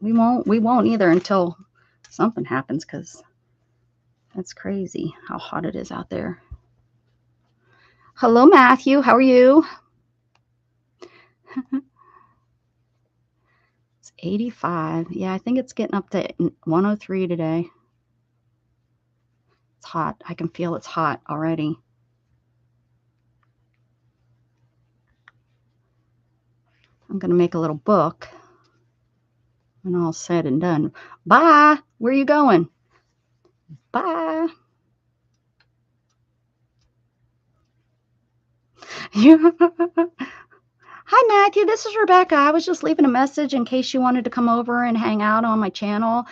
We won't either until something happens, because that's crazy how hot it is out there. Hello, Matthew. How are you? It's 85. Yeah, I think it's getting up to 103 today. It's hot. I can feel it's hot already. I'm going to make a little book when all's said and done. Bye. Where are you going? Bye. Hi, Matthew. This is Rebecca. I was just leaving a message in case you wanted to come over and hang out on my channel.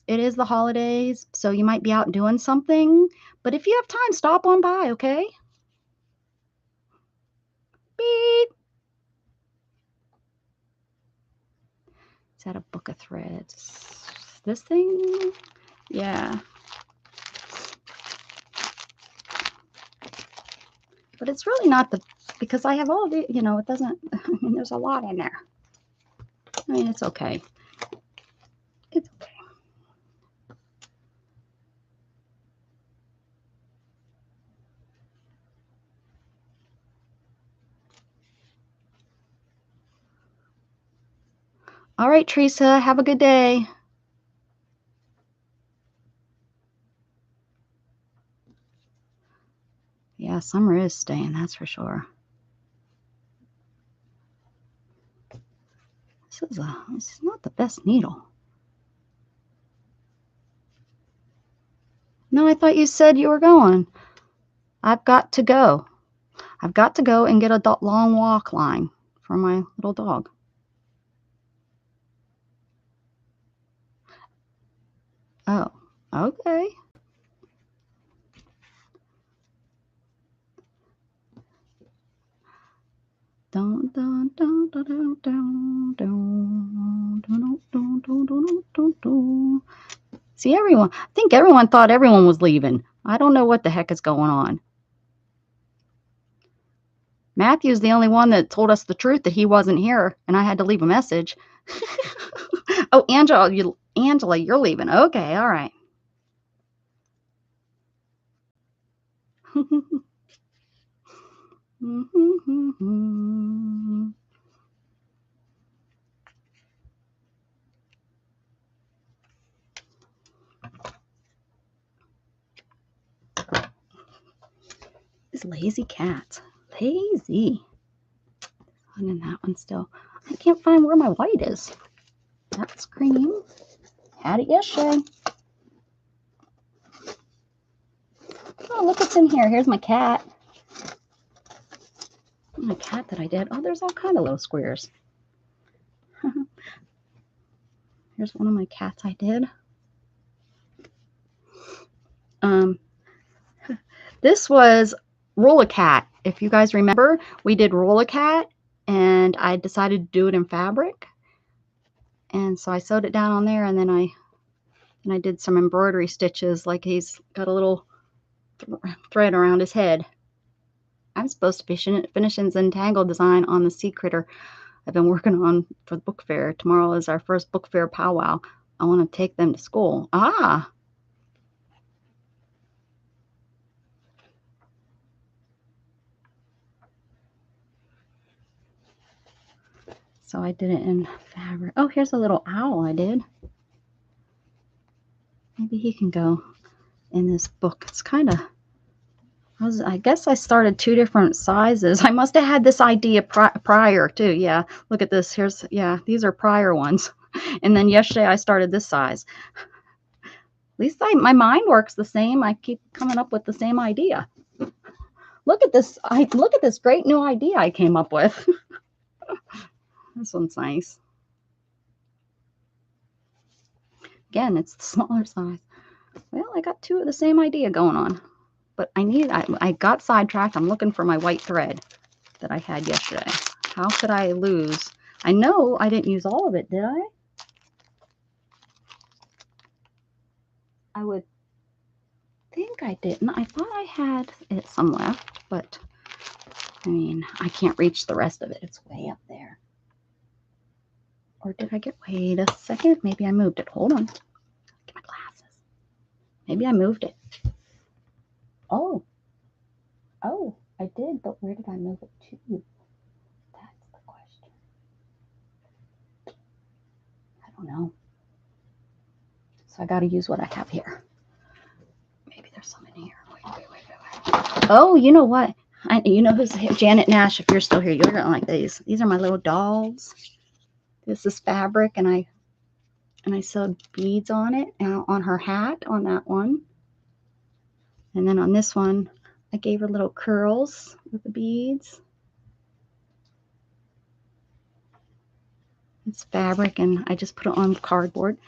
It is the holidays, so you might be out doing something. But if you have time, stop on by, okay? Beep. Is that a book of threads? This thing? Yeah. But it's really not because I have all the, it doesn't, I mean, there's a lot in there. I mean, it's okay. It's okay. All right, Teresa, have a good day. Yeah, summer is staying, that's for sure. This is not the best needle. No, I thought you said you were going. I've got to go. I've got to go and get a long walk line for my little dog. Oh, okay. See, I think everyone thought everyone was leaving. I don't know what the heck is going on. Matthew's the only one that told us the truth that he wasn't here, and I had to leave a message. Oh, Angela, you're leaving. Okay, all right. These lazy cats. Lazy. And then that one still. I can't find where my white is. That's cream. Had it yesterday. Oh, look what's in here. Here's my cat. My cat that I did. Oh, there's all kind of little squares. Here's one of my cats I did. This was Roll-A-Cat. If you guys remember, we did Roll-A-Cat, and I decided to do it in fabric. And so I sewed it down on there, and then I did some embroidery stitches, like he's got a little thread around his head. I'm supposed to be finishing Zentangle design on the sea critter I've been working on for the book fair. Tomorrow is our first book fair powwow. I want to take them to school. Ah! So I did it in fabric. Oh, here's a little owl I did. Maybe he can go in this book. It's kind of, I guess I started 2 different sizes. I must have had this idea prior too. Yeah, look at this. Here's, yeah, these are prior ones. And then yesterday I started this size. At least my mind works the same. I keep coming up with the same idea. Look at this. Look at this great new idea I came up with. This one's nice. Again, it's the smaller size. Well, I got 2 of the same idea going on. But I got sidetracked. I'm looking for my white thread that I had yesterday. How could I lose? I know I didn't use all of it, did I? I would think I didn't. I thought I had some left, but I mean, I can't reach the rest of it. It's way up there. Or did I wait a second. Maybe I moved it. Hold on. Get my glasses. Maybe I moved it. Oh, I did, but where did I move it to? That's the question. I don't know. So I got to use what I have here. Maybe there's some in here. Wait. Oh, you know what? You know who's here? Janet Nash. If you're still here, you're gonna like these. These are my little dolls. This is fabric, and I sewed beads on it, and on her hat, on that one. And then on this one, I gave her little curls with the beads. It's fabric, and I just put it on cardboard.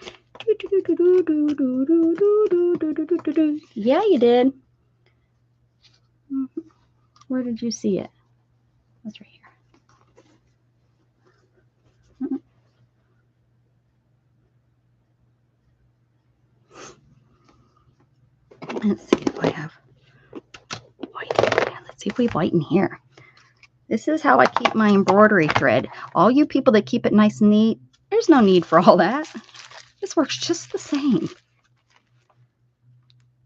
Yeah, you did. Where did you see it? That's right here. Let's see if I have white. Let's see if we have white in here. This is how I keep my embroidery thread. All you people that keep it nice and neat, there's no need for all that. This works just the same.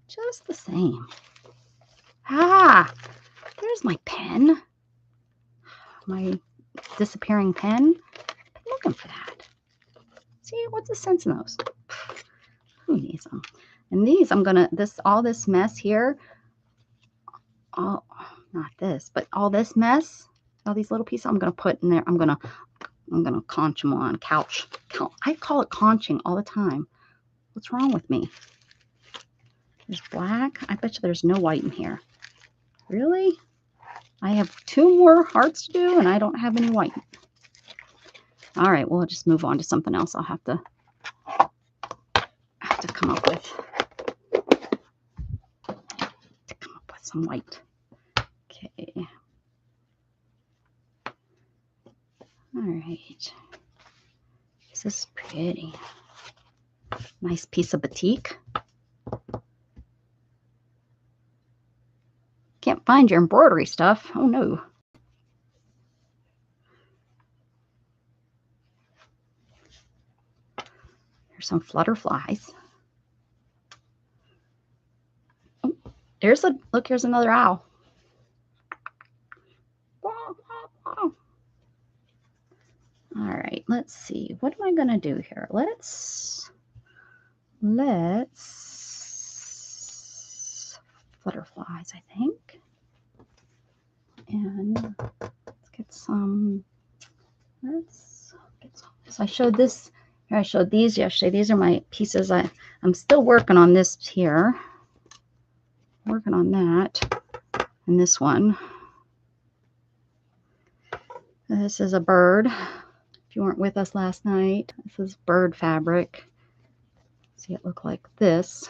Just the same. Ah, there's my pen. My disappearing pen. I've been looking for that. See, what's the sense in those? Who needs them? And these, I'm gonna, all this mess here, not this, but all this mess, all these little pieces, I'm gonna put in there. I'm gonna conch them on couch. I call it conching all the time. What's wrong with me? There's black. I bet you there's no white in here. Really? I have 2 more hearts to do, and I don't have any white. All right, well, I'll just move on to something else. I'll have to come up with some white. Okay. All right. This is pretty. Nice piece of batik. Can't find your embroidery stuff. Oh no. Here's some flutterflies. Oh, look, here's another owl. All right, let's see. What am I going to do here? Let's flutterflies, I think. And let's get some. So I showed this. I showed these yesterday. These are my pieces. I'm still working on this here. Working on that. And this one. This is a bird. If you weren't with us last night, this is bird fabric. See, it looked like this.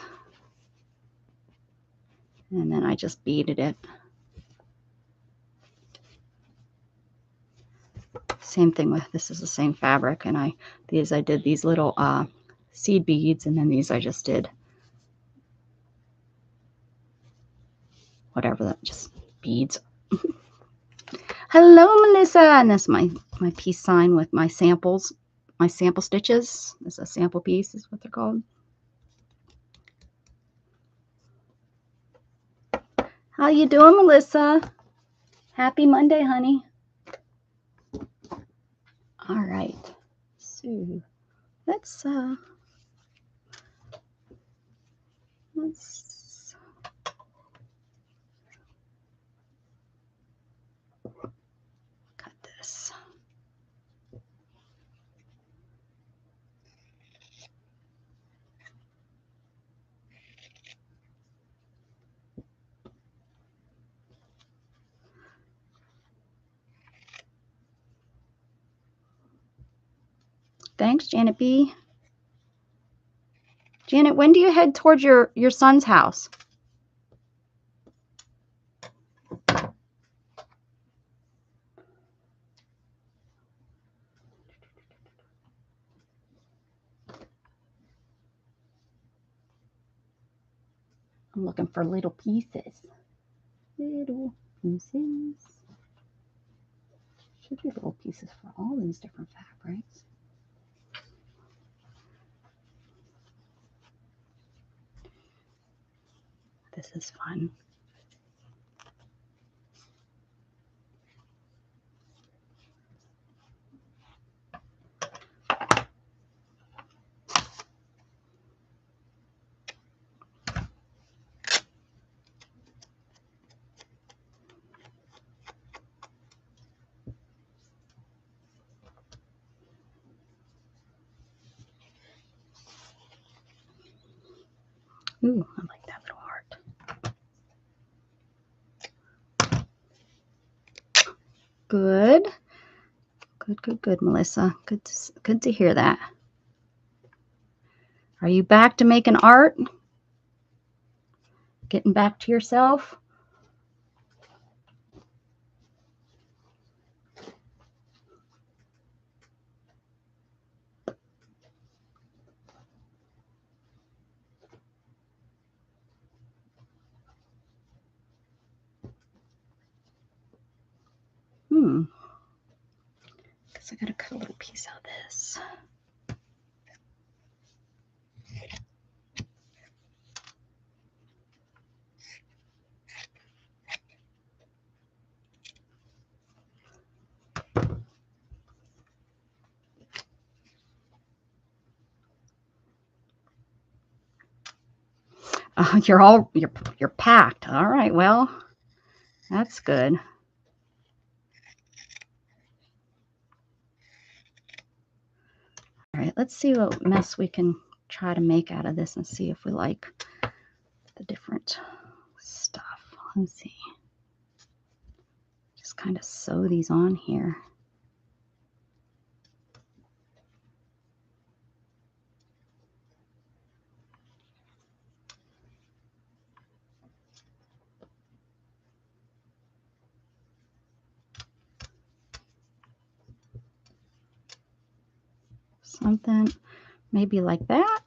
And then I just beaded it. Same thing with this is the same fabric, and I did these little seed beads, and then these I just did whatever, that just beads. Hello, Melissa, and that's my peace sign with my samples, my sample stitches. This is a sample piece, is what they're called. How you doing, Melissa? Happy Monday, honey. All right. So let's cut this. Thanks, Janet B. Janet, when do you head towards your son's house? I'm looking for little pieces. Little pieces. Should be little pieces for all these different fabrics. This is fun. Ooh, I like that little heart. Good. Good, Melissa. Good to hear that. Are you back to making art? Getting back to yourself? Guess I gotta cut a little piece out of this. You're packed. All right, well, that's good. All right, let's see what mess we can try to make out of this and see if we like the different stuff. Let's see. Just kind of sew these on here. Something maybe like that.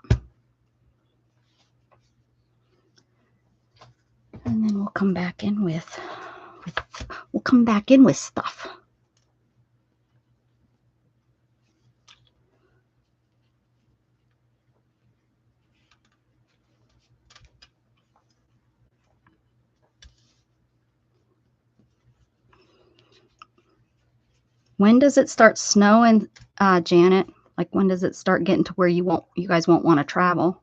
And then we'll come back in with stuff. When does it start snowing, Janet? Like, when does it start getting to where you guys won't want to travel?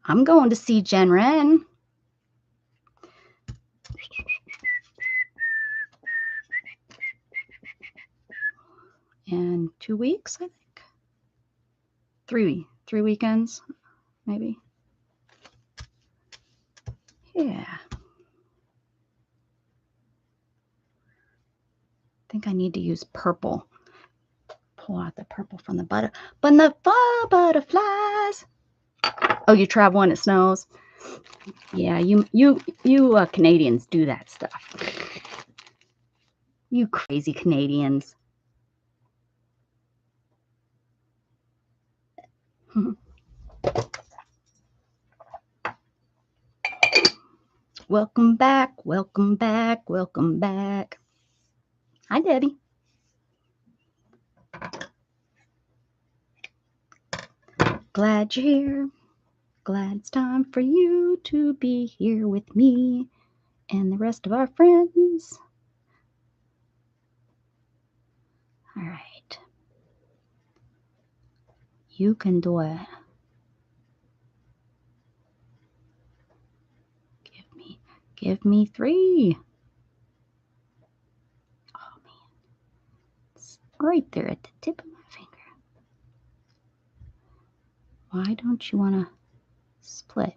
I'm going to see Jen Wren. In 2 weeks, I think. 3 weekends, maybe. Yeah. I think I need to use purple. Pull out the purple from the butterflies. Oh, you travel when it snows? Yeah, you Canadians do that stuff. You crazy Canadians. Welcome back, welcome back, welcome back. Hi, Debbie. Glad you're here. Glad it's time for you to be here with me and the rest of our friends. All right. You can do it. Give me 3. Oh, man. It's right there at the tip of my finger. Why don't you want to split?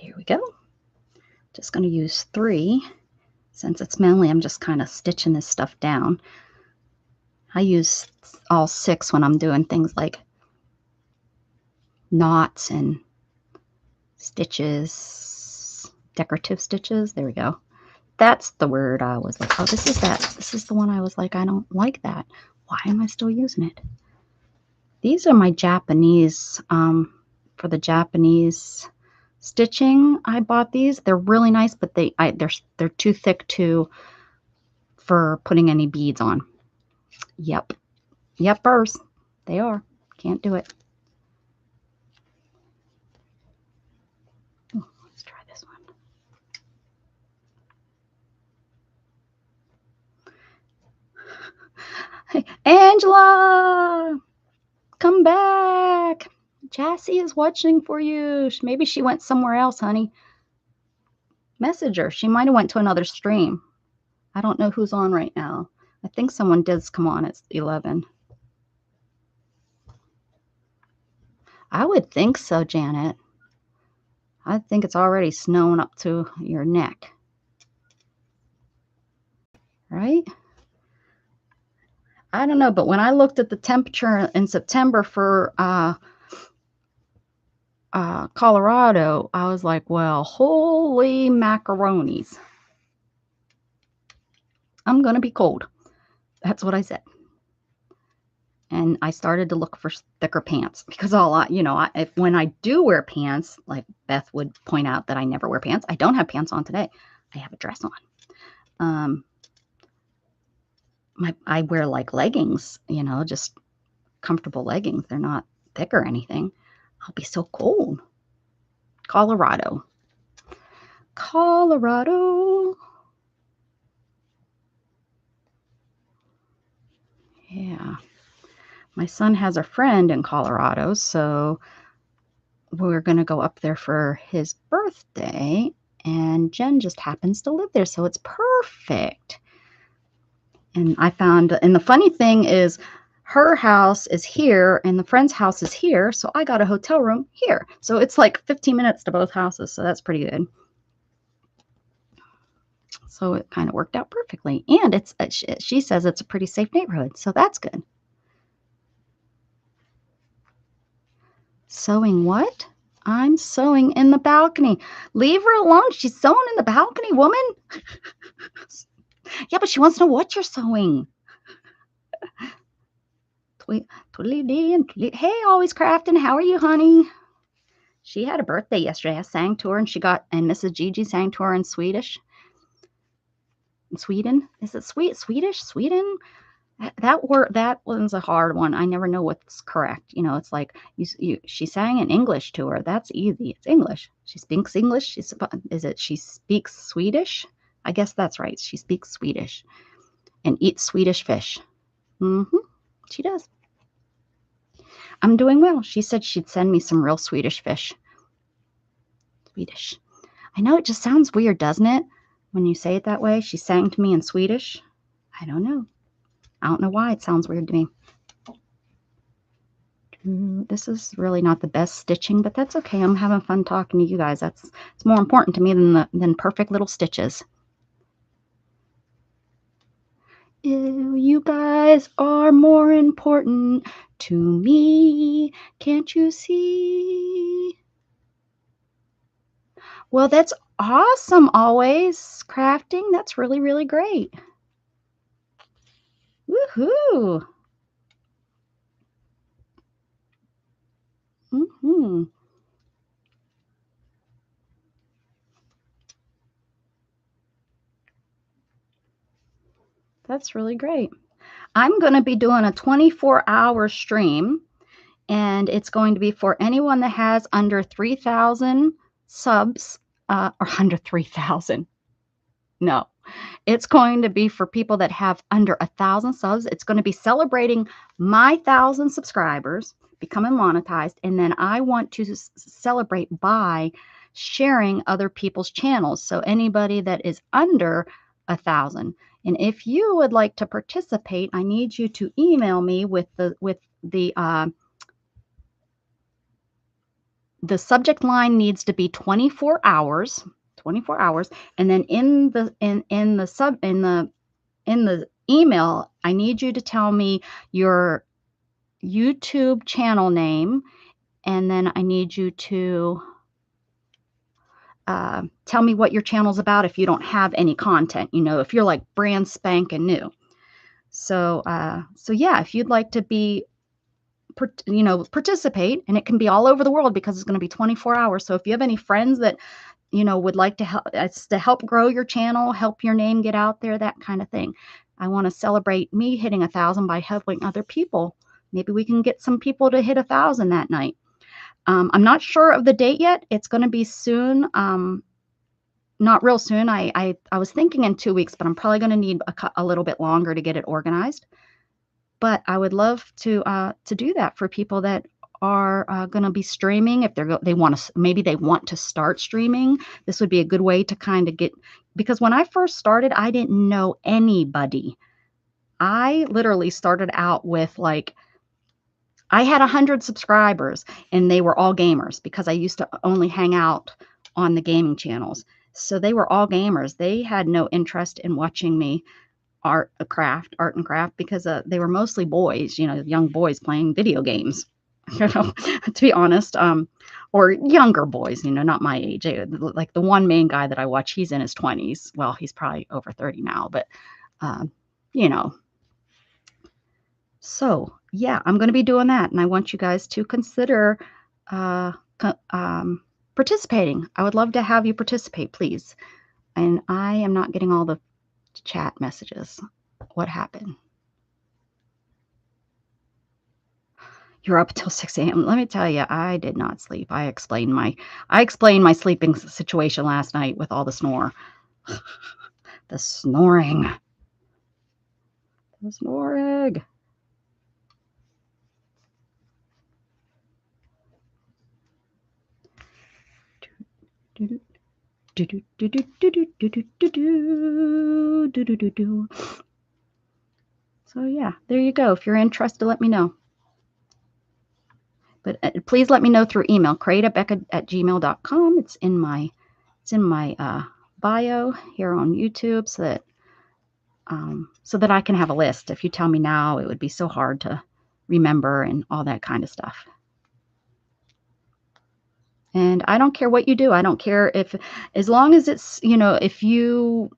There we go. Just going to use 3. Since it's mainly, I'm just kind of stitching this stuff down. I use all 6 when I'm doing things like knots and stitches, decorative stitches. There we go. That's the word I was like, oh, this is that. This is the one I was like, I don't like that. Why am I still using it? These are my Japanese, for the Japanese stitching. I bought these. They're really nice, but they're too thick for putting any beads on. Yep. Yepers. They are. Can't do it. Oh, let's try this one. Hey, Angela! Come back! Jassy is watching for you. Maybe she went somewhere else, honey. Message her. She might have went to another stream. I don't know who's on right now. I think someone does come on at 11. I would think so, Janet. I think it's already snowing up to your neck. Right? I don't know, but when I looked at the temperature in September for Colorado, I was like, well, holy macaronis. I'm going to be cold. That's what I said. And I started to look for thicker pants because when I do wear pants, like Beth would point out that I never wear pants. I don't have pants on today. I have a dress on. I wear like leggings, just comfortable leggings. They're not thick or anything. I'll be so cold. Colorado. Yeah. My son has a friend in Colorado, so we're going to go up there for his birthday, and Jen just happens to live there, so it's perfect. And the funny thing is, her house is here, and the friend's house is here, so I got a hotel room here. So it's like 15 minutes to both houses, so that's pretty good. So it kind of worked out perfectly. And she says it's a pretty safe neighborhood, so that's good. Sewing what? I'm sewing in the balcony. Leave her alone. She's sewing in the balcony, woman. Yeah, but she wants to know what you're sewing. Twiddly-dee and hey, Always Crafting. How are you, honey? She had a birthday yesterday. I sang to her, and Mrs. Gigi sang to her in Swedish. In Sweden? Is it Swedish? Sweden? That one's a hard one. I never know what's correct. It's like she sang in English to her. That's easy. It's English. She speaks English. She speaks Swedish? I guess that's right. She speaks Swedish and eats Swedish fish. She does. I'm doing well. She said she'd send me some real Swedish fish. Swedish. I know it just sounds weird, doesn't it? When you say it that way. She sang to me in Swedish. I don't know. I don't know why it sounds weird to me. This is really not the best stitching, but that's okay. I'm having fun talking to you guys. It's more important to me than perfect little stitches. You guys are more important to me. Can't you see? Well, that's awesome. Always crafting. That's really, really great. Woohoo! That's really great. I'm going to be doing a 24-hour stream, and it's going to be for anyone that has under 3,000 subs, or under 3,000. No, it's going to be for people that have under 1,000 subs. It's going to be celebrating my 1,000 subscribers becoming monetized, and then I want to celebrate by sharing other people's channels. So anybody that is under 1,000, and if you would like to participate, I need you to email me with the subject line needs to be 24 hours. 24 hours, and then in the email, I need you to tell me your YouTube channel name, and then I need you to tell me what your channel's about if you don't have any content, if you're like brand spanking new. So yeah, if you'd like to be, participate, and it can be all over the world because it's going to be 24 hours. So if you have any friends that would like to help grow your channel, help your name get out there, that kind of thing. I want to celebrate me hitting 1,000 by helping other people. Maybe we can get some people to hit 1,000 that night. I'm not sure of the date yet. It's going to be soon. Not real soon. I was thinking in 2 weeks, but I'm probably going to need a little bit longer to get it organized. But I would love to do that for people that are going to be streaming. If they want to start streaming, this would be a good way to kind of because when I first started, I didn't know anybody. I literally started out with I had 100 subscribers, and they were all gamers because I used to only hang out on the gaming channels. So they were all gamers. They had no interest in watching me art and craft, because they were mostly boys, young boys playing video games, to be honest, or younger boys, not my age. Like the one main guy that I watch, he's in his 20s. Well, he's probably over 30 now, but, you know, so yeah, I'm going to be doing that. And I want you guys to consider participating. I would love to have you participate, please. And I am not getting all the chat messages. What happened? You're up till 6 a.m. Let me tell you, I did not sleep. I explained my sleeping situation last night with all the snore. The snoring. The snoring. So yeah, there you go. If you're interested, let me know. But please let me know through email, createabecca@gmail.com. It's in my bio here on YouTube, so that I can have a list. If you tell me now, it would be so hard to remember and all that kind of stuff. And I don't care what you do. I don't care as long as it's, if you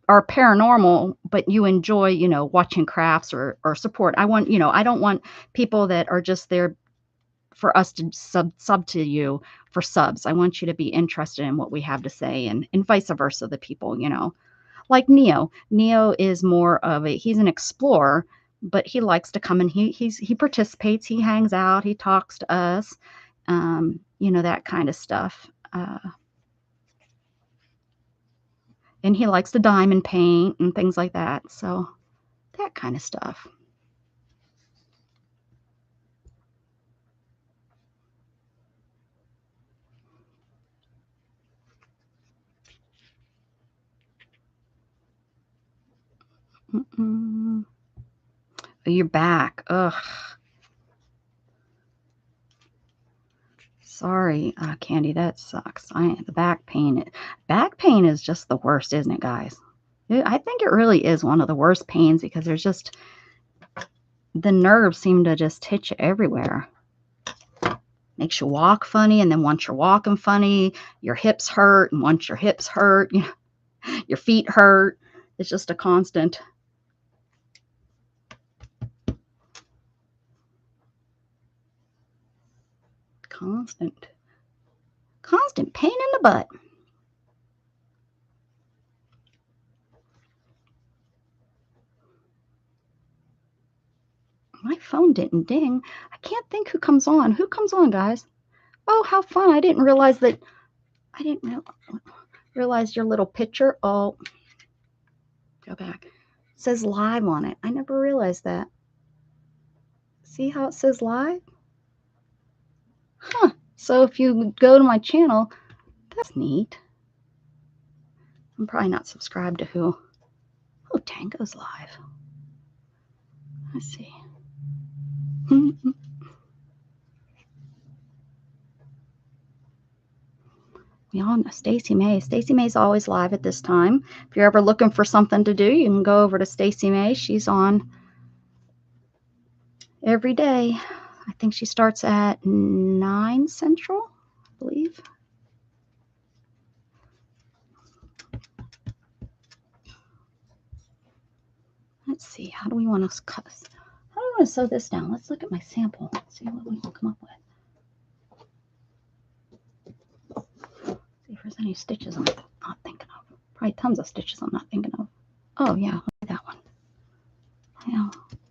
are paranormal, but you enjoy, watching crafts or support. I don't want people that are just there for us to sub to you for subs. I want you to be interested in what we have to say, and vice versa, the people, like Neo. Neo is more of he's an explorer, but he likes to come and he participates, he hangs out, he talks to us, that kind of stuff. And he likes to diamond paint and things like that. So that kind of stuff. Oh, you're back. Ugh. Sorry, Candy, that sucks. The back pain is just the worst, isn't it, guys? I think it really is one of the worst pains because there's just the nerves seem to just hit you everywhere. Makes you walk funny, and then once you're walking funny, your hips hurt, and once your hips hurt, your feet hurt. It's just a constant pain in the butt. My phone didn't ding. I can't think who comes on. Who comes on, guys? Oh, how fun. I didn't realize that. I didn't realize your little picture. Oh, go back. It says live on it. I never realized that. See how it says live? Huh. So if you go to my channel, that's neat. I'm probably not subscribed to who. Oh, Tango's live. Let's see. We all know Stacy May. Stacy May's always live at this time. If you're ever looking for something to do, you can go over to Stacy May. She's on every day. I think she starts at 9 Central, I believe. Let's see. How do we want to cut? How do I want to sew this down? Let's look at my sample. See what we can come up with. See if there's any stitches I'm not thinking of. Probably tons of stitches I'm not thinking of. Oh yeah, look at that one. Yeah,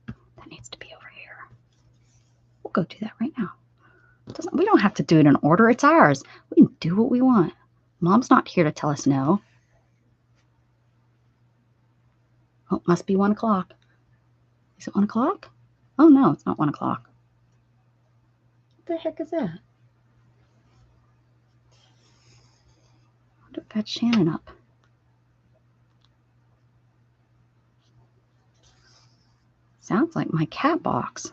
that needs to be over here. We'll go do that right now. We don't have to do it in order. It's ours. We can do what we want. Mom's not here to tell us no. Oh, it must be 1 o'clock. Is it 1 o'clock? Oh no, it's not 1 o'clock. What the heck is that? I wonder if that's Shannon up. Sounds like my cat box.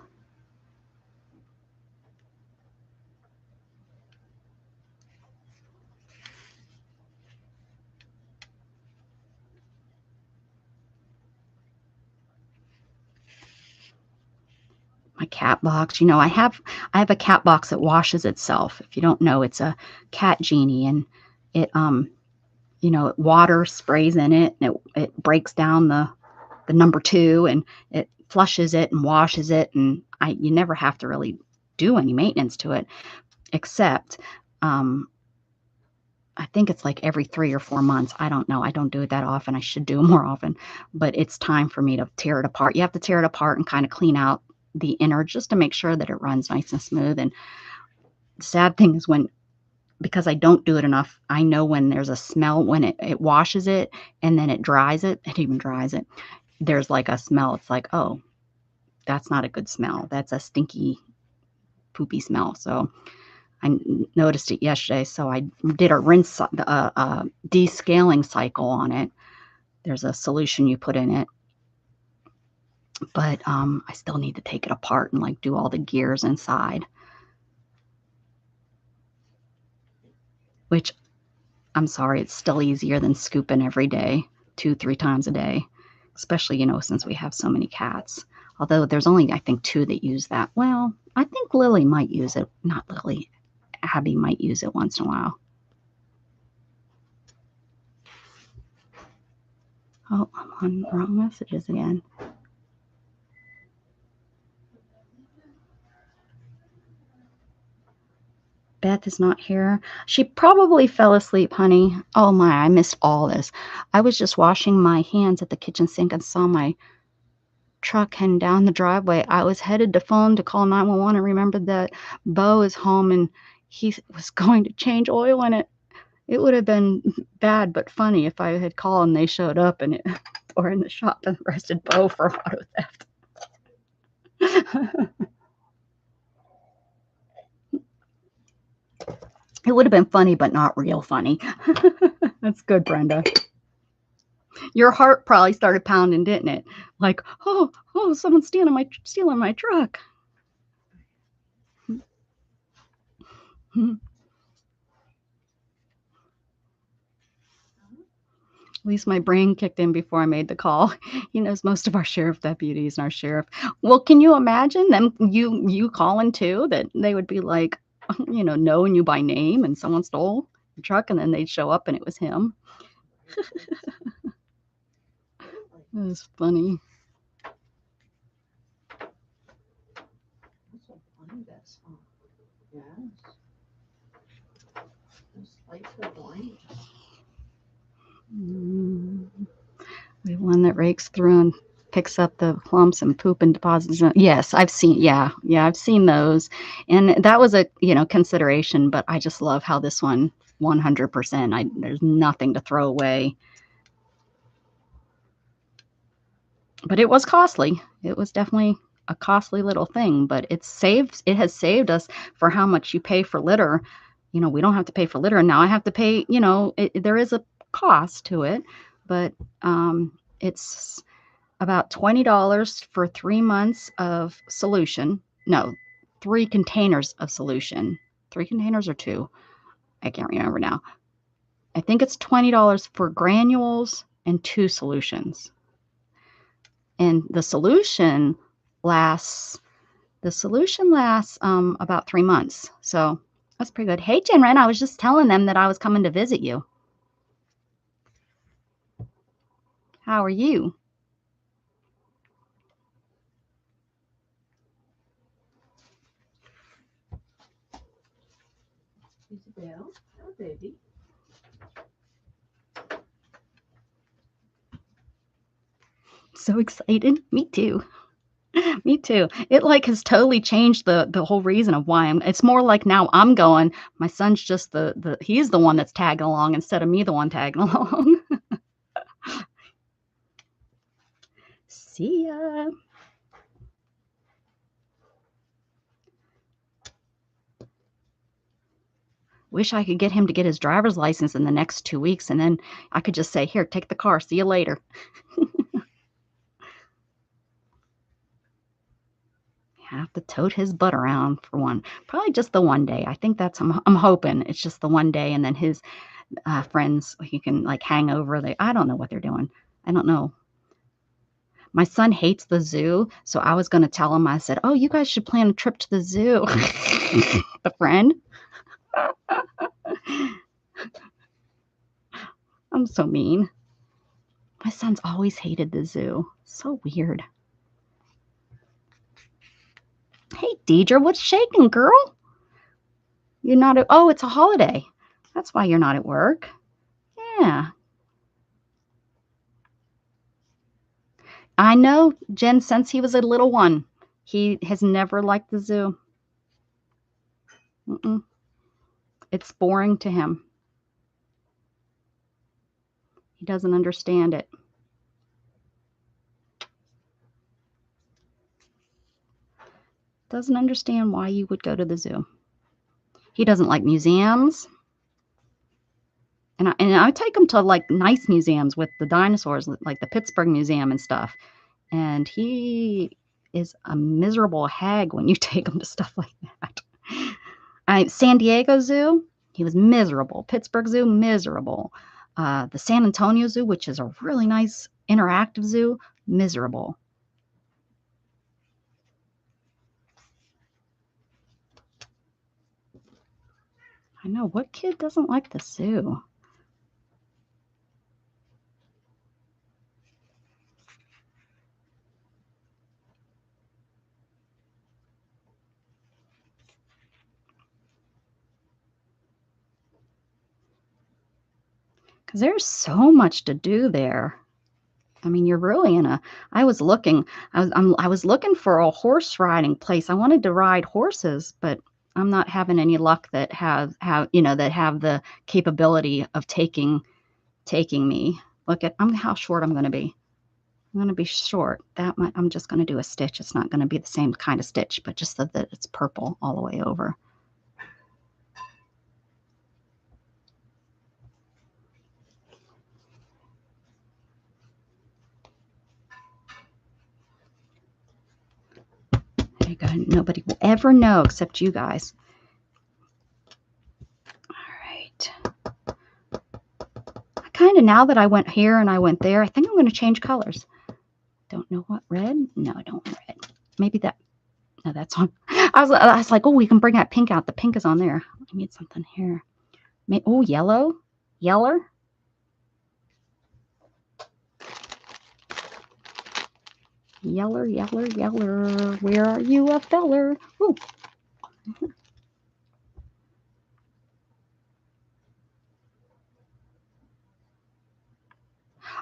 My cat box. You know, I have a cat box that washes itself. If you don't know, it's a cat genie, and it you know, water sprays in it, and it breaks down the number 2, and it flushes it and washes it, and you never have to really do any maintenance to it, except I think it's like every 3 or 4 months. I don't know. I don't do it that often. I should do it more often, but it's time for me to tear it apart. You have to tear it apart and kind of clean out the innards just to make sure that it runs nice and smooth. And the sad thing is because I don't do it enough, I know when there's a smell when it washes it and then it dries it. It even dries it. There's like a smell. It's like, oh, that's not a good smell. That's a stinky, poopy smell. So I noticed it yesterday, so I did a rinse, descaling cycle on it. There's a solution you put in it, but I still need to take it apart and like do all the gears inside, which I'm sorry, it's still easier than scooping every day, 2-3 times a day, especially, you know, since we have so many cats. Although there's only, I think, 2 that use that. Well, I think Lily might use it. Not Lily. Abby might use it once in a while. Oh, I'm on wrong messages again. Beth is not here. She probably fell asleep, honey. Oh my, I missed all this. I was just washing my hands at the kitchen sink and saw my truck heading down the driveway. I was headed to phone to call 911 and remembered that Bo is home and he was going to change oil in it. It would have been bad but funny if I had called and they showed up and or in the shop and arrested Bo for auto theft. It would have been funny, but not real funny. That's good, Brenda. Your heart probably started pounding, didn't it? Like, oh, someone's stealing my truck. At least my brain kicked in before I made the call. He knows most of our sheriff deputies and our sheriff. Well, can you imagine them, you calling too, that they would be like, you know, knowing you by name and someone stole your truck and then they'd show up and it was him. It was funny. We have one that rakes through and picks up the clumps and poop and deposits them. Yes, I've seen, yeah, I've seen those. And that was a, consideration, but I just love how this one 100%, there's nothing to throw away. But it was costly. It was definitely a costly little thing, but it has saved us for how much you pay for litter. We don't have to pay for litter. Now I have to pay, there is a cost to it, but it's about $20 for 3 months of solution. No, 3 containers of solution. 3 containers or 2? I can't remember now. I think it's $20 for granules and 2 solutions. And the solution lasts about 3 months. So that's pretty good. Hey, Jenren, I was just telling them that I was coming to visit you. How are you? Isabel, hello, baby. So excited. Me too. Me too. It has totally changed the whole reason of why it's more like now I'm going, my son's just he's the one that's tagging along instead of me the one tagging along. See ya. Wish I could get him to get his driver's license in the next 2 weeks, and then I could just say, here, take the car. See you later. Have to tote his butt around for probably just the one day. I think I'm hoping it's just the one day, and then his friends, he can hang over. I don't know what they're doing. I don't know. My son hates the zoo, so I was going to tell him, I said, oh, you guys should plan a trip to the zoo. The friend. I'm so mean. My son's always hated the zoo. So weird. Hey, Deidre, what's shaking, girl? You're not oh, it's a holiday. That's why you're not at work. Yeah. I know, Jen, since he was a little one, he has never liked the zoo. Mm-mm. It's boring to him. He doesn't understand it. Doesn't understand why you would go to the zoo. He doesn't like museums. And I take him to nice museums with the dinosaurs, like the Pittsburgh Museum and stuff. And he is a miserable hag when you take him to stuff like that. San Diego Zoo, he was miserable. Pittsburgh Zoo, miserable. The San Antonio Zoo, which is a really nice interactive zoo, miserable. I know, what kid doesn't like the zoo? Because there's so much to do there. I mean, you're really I was looking for a horse riding place. I wanted to ride horses, but I'm not having any luck that have the capability of taking me. Look at how short I'm going to be. I'm going to be short. I'm just going to do a stitch. It's not going to be the same kind of stitch, but just so that it's purple all the way over. There you go. Nobody will ever know except you guys. All right. Now that I went here and I went there, I think I'm going to change colors. Don't know what red. No, I don't want red. Maybe that. No, that's on. I was like, oh, we can bring that pink out. The pink is on there. I need something here. Oh, yellow. Yeller. Yeller, yeller, yeller. Where are you, a feller? Ooh.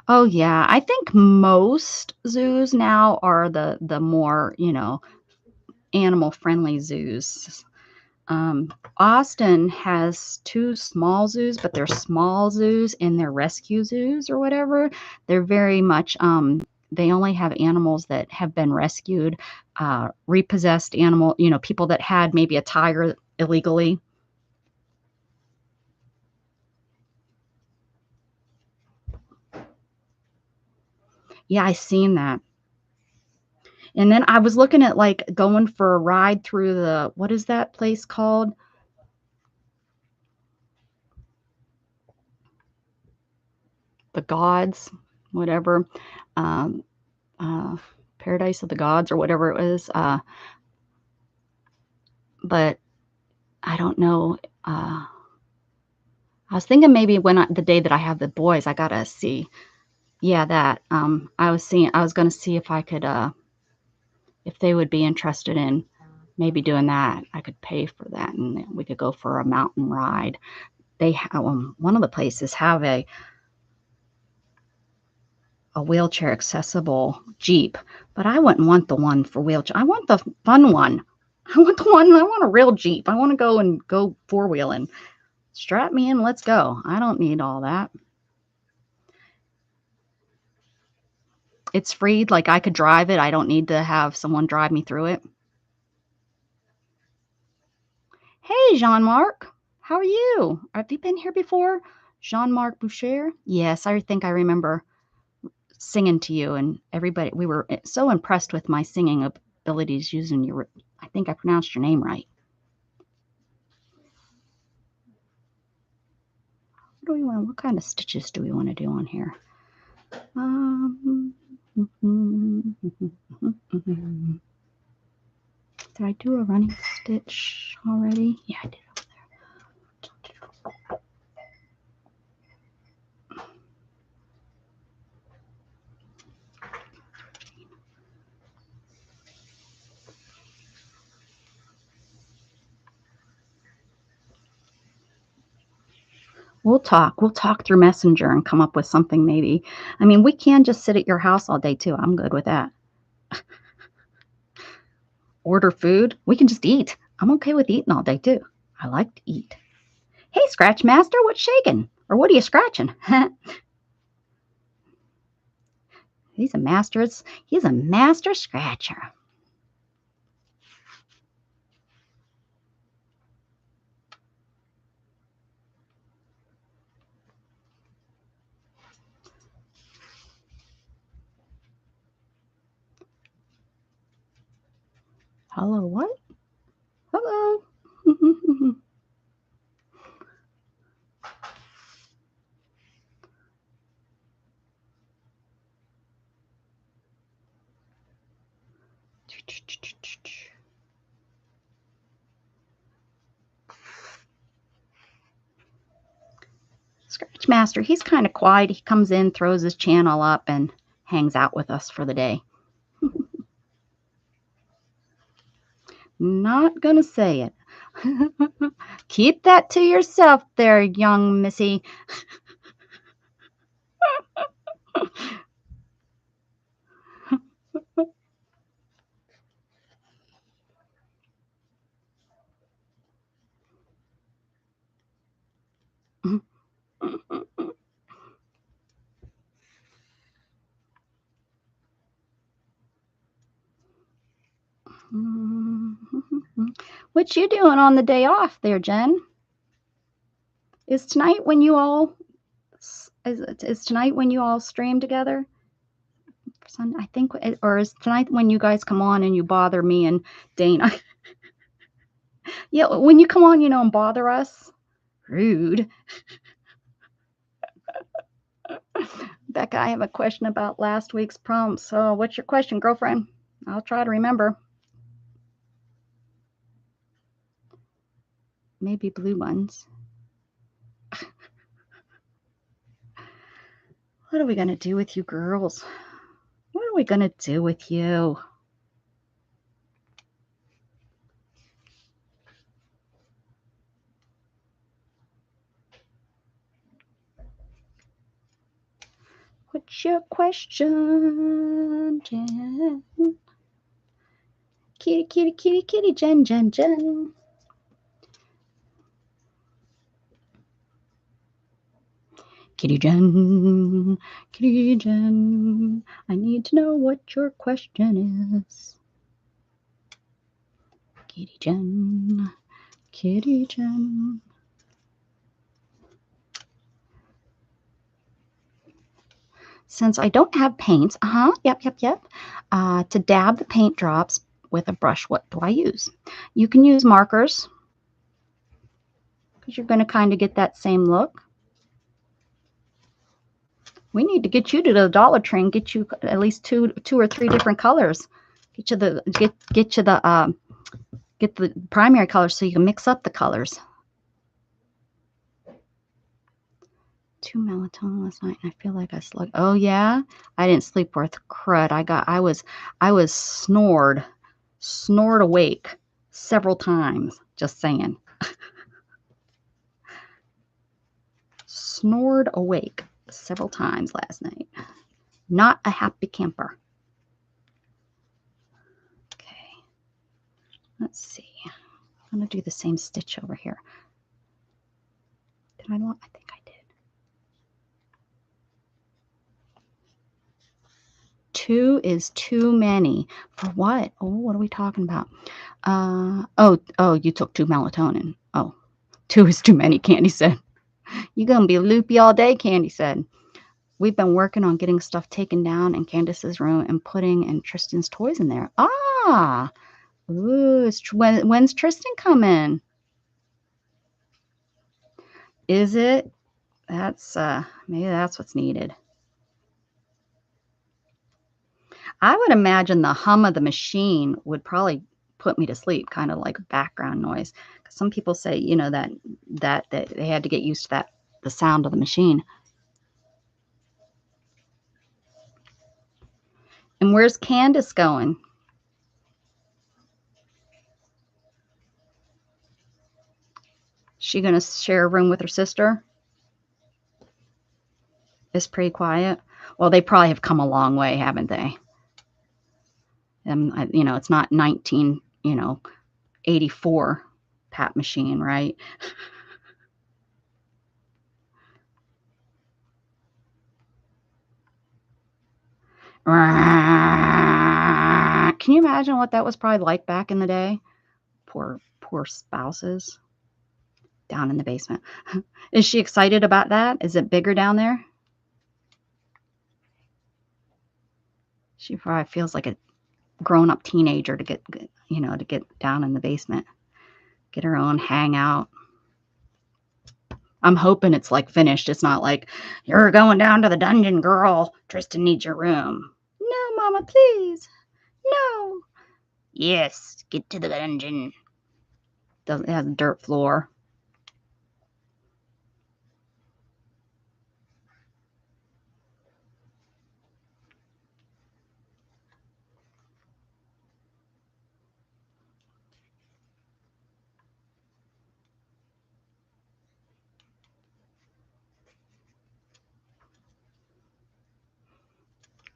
Oh, yeah. I think most zoos now are the more, animal-friendly zoos. Austin has 2 small zoos, but they're small zoos and they're rescue zoos or whatever. They're very much, they only have animals that have been rescued, repossessed animal, people that had maybe a tiger illegally. Yeah, I seen that. And then I was looking at, like, going for a ride through the what is that place called? The Gods, whatever, um, uh, Paradise of the Gods or whatever it was, but I don't know, I was thinking maybe the day that I have the boys, I gotta see. Yeah, that, I was gonna see if I could, if they would be interested in maybe doing that. I could pay for that, and then we could go for a mountain ride. One of the places have a wheelchair accessible Jeep, but I wouldn't want the one for wheelchair. I want the fun one. I want a real Jeep. I want to go four-wheeling. Strap me in, let's go. I don't need all that. It's free, like I could drive it. I don't need to have someone drive me through it. Hey, Jean-Marc, how are you? Have you been here before? Jean-Marc Boucher? Yes, I think I remember singing to you and everybody. We were so impressed with my singing abilities using I think I pronounced your name right. What kind of stitches do we want to do on here? Did I do a running stitch already? Yeah, I did over there. We'll talk. We'll talk through Messenger and come up with something maybe. I mean, we can just sit at your house all day too. I'm good with that. Order food. We can just eat. I'm okay with eating all day too. I like to eat. Hey, Scratch Master, what's shaking? Or what are you scratching? He's a master. He's a master scratcher. Hello, what? Hello. Scratch Master, he's kind of quiet. He comes in, throws his channel up, and hangs out with us for the day. Not gonna say it. Keep that to yourself there, young missy. What you doing on the day off there, Jen? Is tonight when you all is tonight when you all stream together? I think, or is tonight when you guys come on and you bother me and Dana? Yeah, when you come on, and bother us. Rude. Becca, I have a question about last week's prompt. So, what's your question, girlfriend? I'll try to remember. Maybe blue ones. What are we going to do with you girls? What are we going to do with you? What's your question, Jen? Kitty, kitty, kitty, kitty, Jen, Jen, Jen. Kitty Jen, Kitty Jen, I need to know what your question is. Kitty Jen, Kitty Jen. Since I don't have paints, yep. To dab the paint drops with a brush, what do I use? You can use markers because you're going to kind of get that same look. We need to get you to the Dollar Tree and get you at least two or three different colors. Get you the primary colors so you can mix up the colors. 2 melatonin last night, and I feel like I slept. Oh yeah, I didn't sleep worth crud. I was snored awake several times. Just saying. Snored awake several times last night. Not a happy camper. Okay, let's see. I'm gonna do the same stitch over here. Did I not? I think I did. 2 is too many. For what? Oh, what are we talking about? Oh, you took 2 melatonin. Oh, 2 is too many, Candy said. You're going to be loopy all day, Candy said. We've been working on getting stuff taken down in Candace's room and putting in Tristan's toys in there. Ah, ooh, when's Tristan coming? Is it? That's, maybe that's what's needed. I would imagine the hum of the machine would probably put me to sleep, kind of like background noise. Some people say, you know, that they had to get used to the sound of the machine. And where's Candace going? She gonna share a room with her sister? It's pretty quiet. Well, they probably have come a long way, haven't they? You know, it's not 1984 Pat machine, right? Can you imagine what that was probably like back in the day? Poor spouses down in the basement. Is she excited about that? Is it bigger down there? She probably feels like a grown-up teenager to get down in the basement, get her own hangout. I'm hoping it's like finished. It's not like, you're going down to the dungeon, girl. Tristan needs your room. No, Mama, please. No. Yes, get to the dungeon. It has a dirt floor.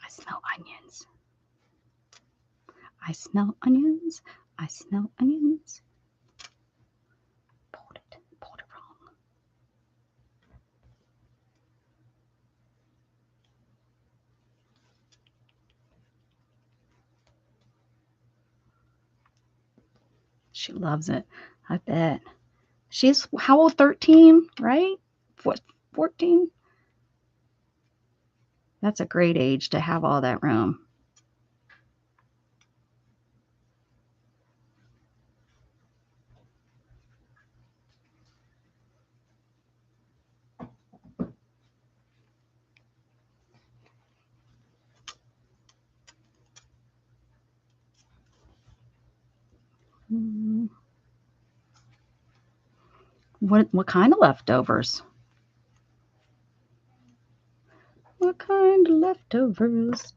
I smell onions. I smell onions. I smell onions. Pulled it wrong. She loves it. I bet. She's how old? 13, right? 14? That's a great age to have all that room. What kind of leftovers? What kind of leftovers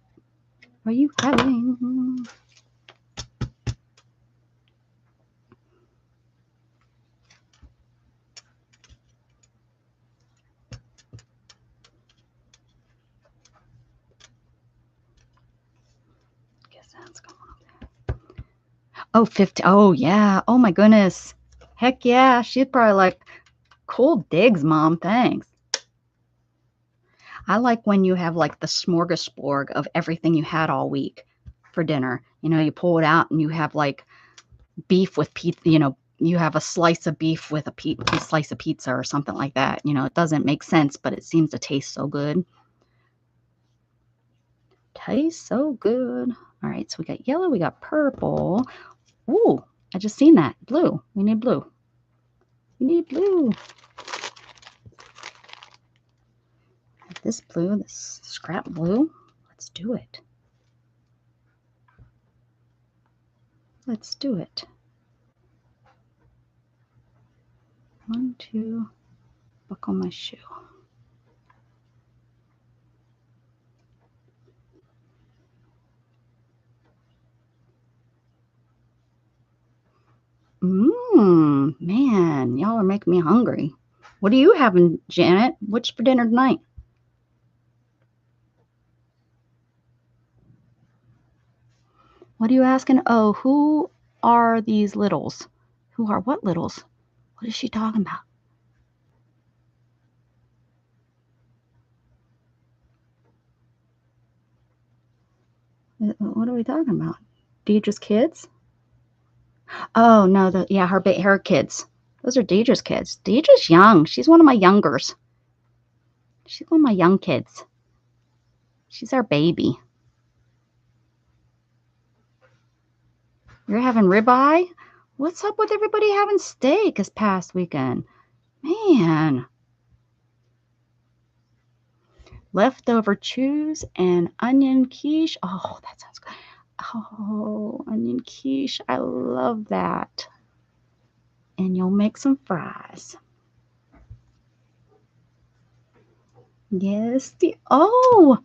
are you having? What's going on there? Oh, 50. Oh, yeah. Oh, my goodness. Heck yeah. She's probably like, cool digs, Mom. Thanks. I like when you have like the smorgasbord of everything you had all week for dinner. You know, you pull it out and you have like beef with pizza, you know, you have a slice of beef with a slice of pizza or something like that. You know, it doesn't make sense, but it seems to taste so good. Tastes so good. All right, so we got yellow, we got purple. Ooh, I just seen that. Blue. We need blue. We need blue. This blue, this scrap blue. Let's do it. Let's do it. 1, 2, buckle my shoe. Man, y'all are making me hungry. What are you having, Janet? What's for dinner tonight? What are you asking? Oh, who are these littles? Who are what littles? What is she talking about? What are we talking about? Deidre's kids? Oh, no, yeah, her kids. Those are Deidre's kids. Deidre's young. She's one of my youngers. She's one of my young kids. She's our baby. You're having ribeye? What's up with everybody having steak this past weekend? Man. Leftover chews and onion quiche. Oh, that sounds good. Oh, onion quiche. I love that. And you'll make some fries. Yes. Oh.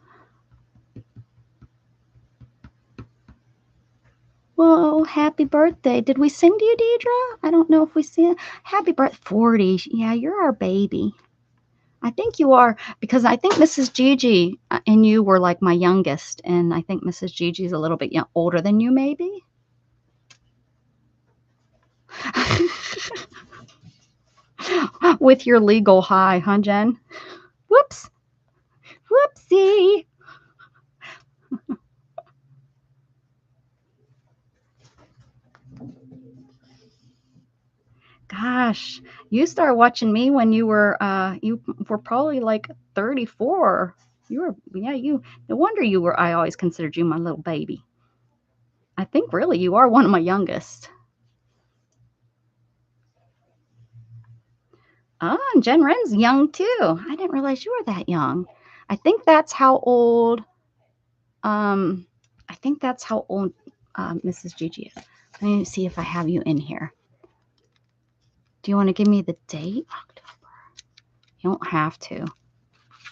Well, happy birthday. Did we sing to you, Deidre? I don't know if we sang. Happy birthday. 40. Yeah, you're our baby. I think you are, because I think Mrs. Gigi and you were like my youngest, and I think Mrs. Gigi's a little bit older than you, maybe. With your legal high, huh, Jen? Whoops. Whoopsie. Gosh, you started watching me when you were probably like 34. No wonder I always considered you my little baby. I think really you are one of my youngest. Oh, and Jen Wren's young too. I didn't realize you were that young. I think that's how old Mrs. Gigi is. Let me see if I have you in here. Do you want to give me the date? October. You don't have to,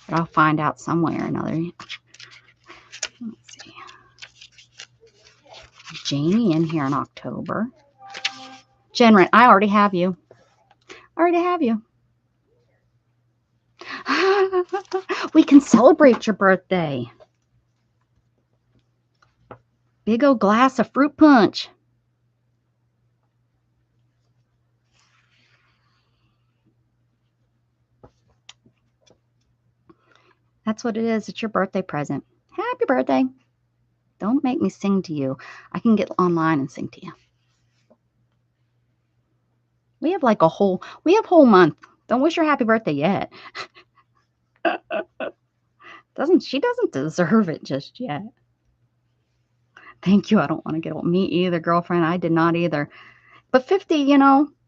but I'll find out some way or another. Let's see. Janie in here in October. Jen Wren, I already have you. We can celebrate your birthday. Big old glass of fruit punch. That's what it is. It's your birthday present. Happy birthday. Don't make me sing to you. I can get online and sing to you. We have like whole month. Don't wish her happy birthday yet. She doesn't deserve it just yet. Thank you. I don't want to get old. Me either, girlfriend. I did not either. But 50,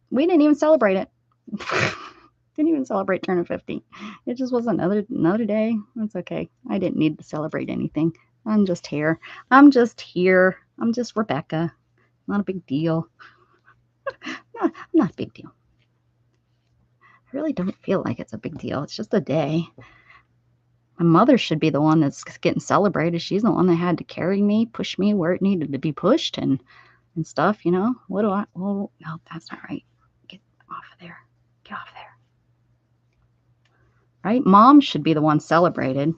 we didn't even celebrate it. Didn't even celebrate turning 50. It just was another day. It's okay. I didn't need to celebrate anything. I'm just here. I'm just Rebecca. Not a big deal. Not a big deal. I really don't feel like it's a big deal. It's just a day. My mother should be the one that's getting celebrated. She's the one that had to carry me, push me where it needed to be pushed and stuff, What do I? Oh, no, that's not right. Get off of there. Get off there. Right? Mom should be the one celebrated.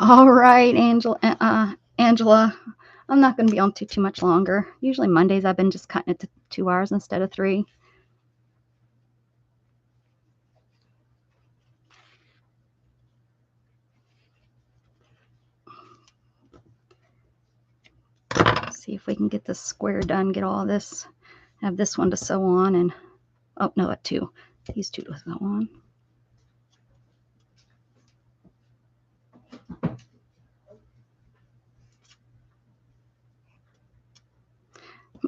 All right, Angela, I'm not going to be on too much longer. Usually Mondays I've been just cutting it to 2 hours instead of 3. See if we can get this square done, get all this, have this one to sew on, and, oh, no, 2. These 2 to sew on.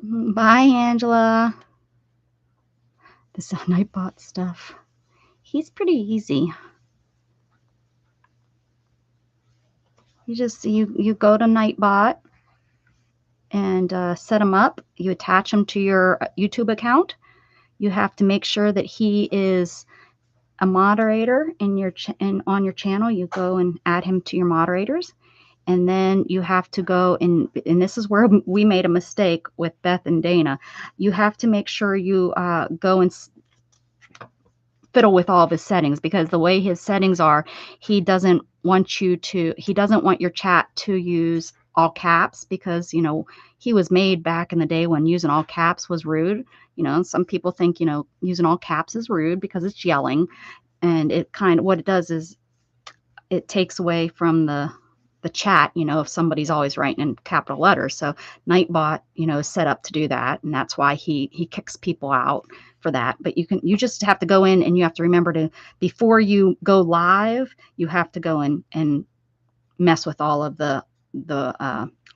Bye, Angela. This is Nightbot stuff. He's pretty easy. You go to Nightbot and set him up. You attach him to your YouTube account. You have to make sure that he is a moderator in your on your channel. You go and add him to your moderators. And then you have to go and this is where we made a mistake with Beth and Dana. You have to make sure you go and fiddle with all of his settings, because the way his settings are, he doesn't want your chat to use all caps, because, you know, he was made back in the day when using all caps was rude. You know, some people think, you know, using all caps is rude because it's yelling, and it kind of, what it does is it takes away from the chat, you know, if somebody's always writing in capital letters. So Nightbot, you know, is set up to do that, and that's why he kicks people out for that. But you just have to go in, and you have to remember to, before you go live, you have to go in and mess with all of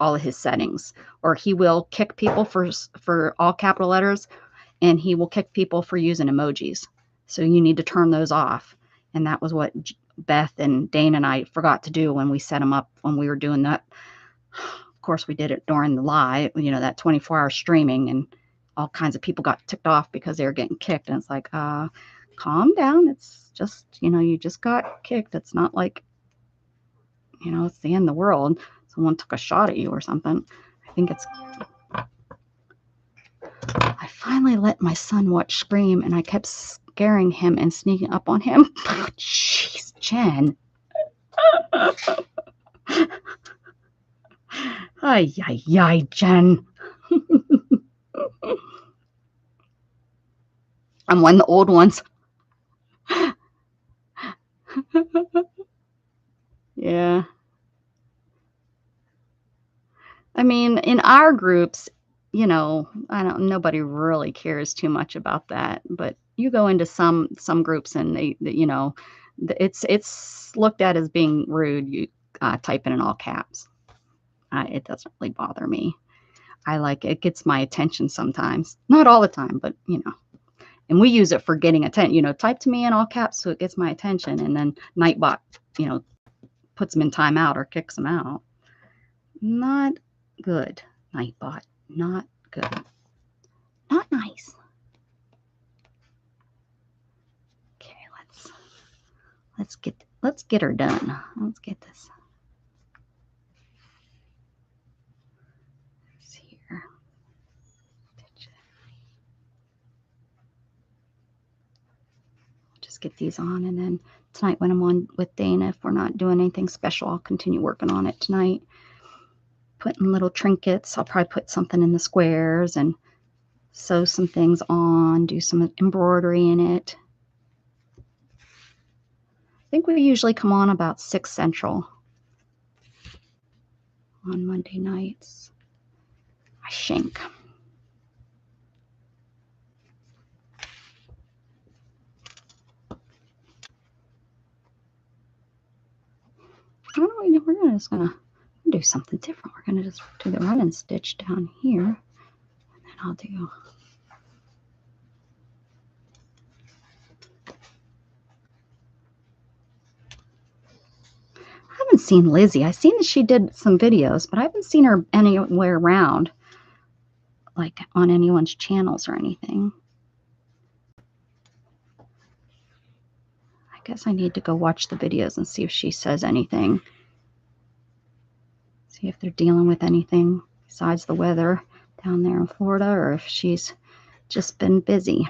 all of his settings, or he will kick people for all capital letters, and he will kick people for using emojis. So you need to turn those off. And that was what Beth and Dane and I forgot to do when we set them up, when we were doing that. Of course, we did it during the live, you know, that 24-hour streaming, and all kinds of people got ticked off because they were getting kicked. And it's like, calm down. It's just, you know, you just got kicked. It's not like, you know, it's the end of the world. Someone took a shot at you or something. I think it's, I finally let my son watch Scream, and I kept scaring him and sneaking up on him. Jeez, Jen. Ay, ay, ay, Jen. I'm one of the old ones. Yeah. I mean, in our groups, you know, nobody really cares too much about that, but you go into some groups, and they you know, it's looked at as being rude, you typing in all caps. It doesn't really bother me. I like it, gets my attention sometimes. Not all the time, but, you know. And we use it for getting attention. You know, type to me in all caps so it gets my attention, and then Nightbot, you know, puts them in timeout or kicks them out. Not good, Nightbot. Not good. Not nice. Okay, let's get her done. Let's get this. Let's see here. Just get these on, and then tonight when I'm on with Dana, if we're not doing anything special, I'll continue working on it tonight. Putting little trinkets. I'll probably put something in the squares and sew some things on, do some embroidery in it. I think we usually come on about 6 Central on Monday nights. I think. We're just gonna do something different. We're gonna just do the running stitch down here, and then I'll do. I haven't seen Lizzie. I've seen that she did some videos, but I haven't seen her anywhere around, like on anyone's channels or anything. I guess I need to go watch the videos and see if she says anything. See if they're dealing with anything besides the weather down there in Florida, or if she's just been busy.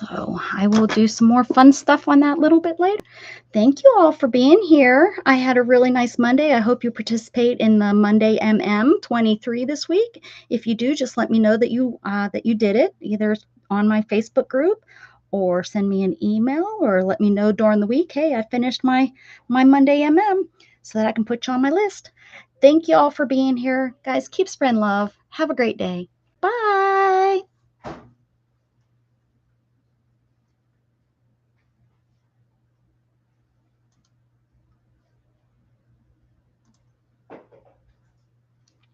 So I will do some more fun stuff on that a little bit later. Thank you all for being here. I had a really nice Monday. I hope you participate in the MondayMM 23 this week. If you do, just let me know that you did it, either on my Facebook group or send me an email or let me know during the week, hey, I finished my MondayMM, so that I can put you on my list. Thank you all for being here. Guys, keep spreading love. Have a great day.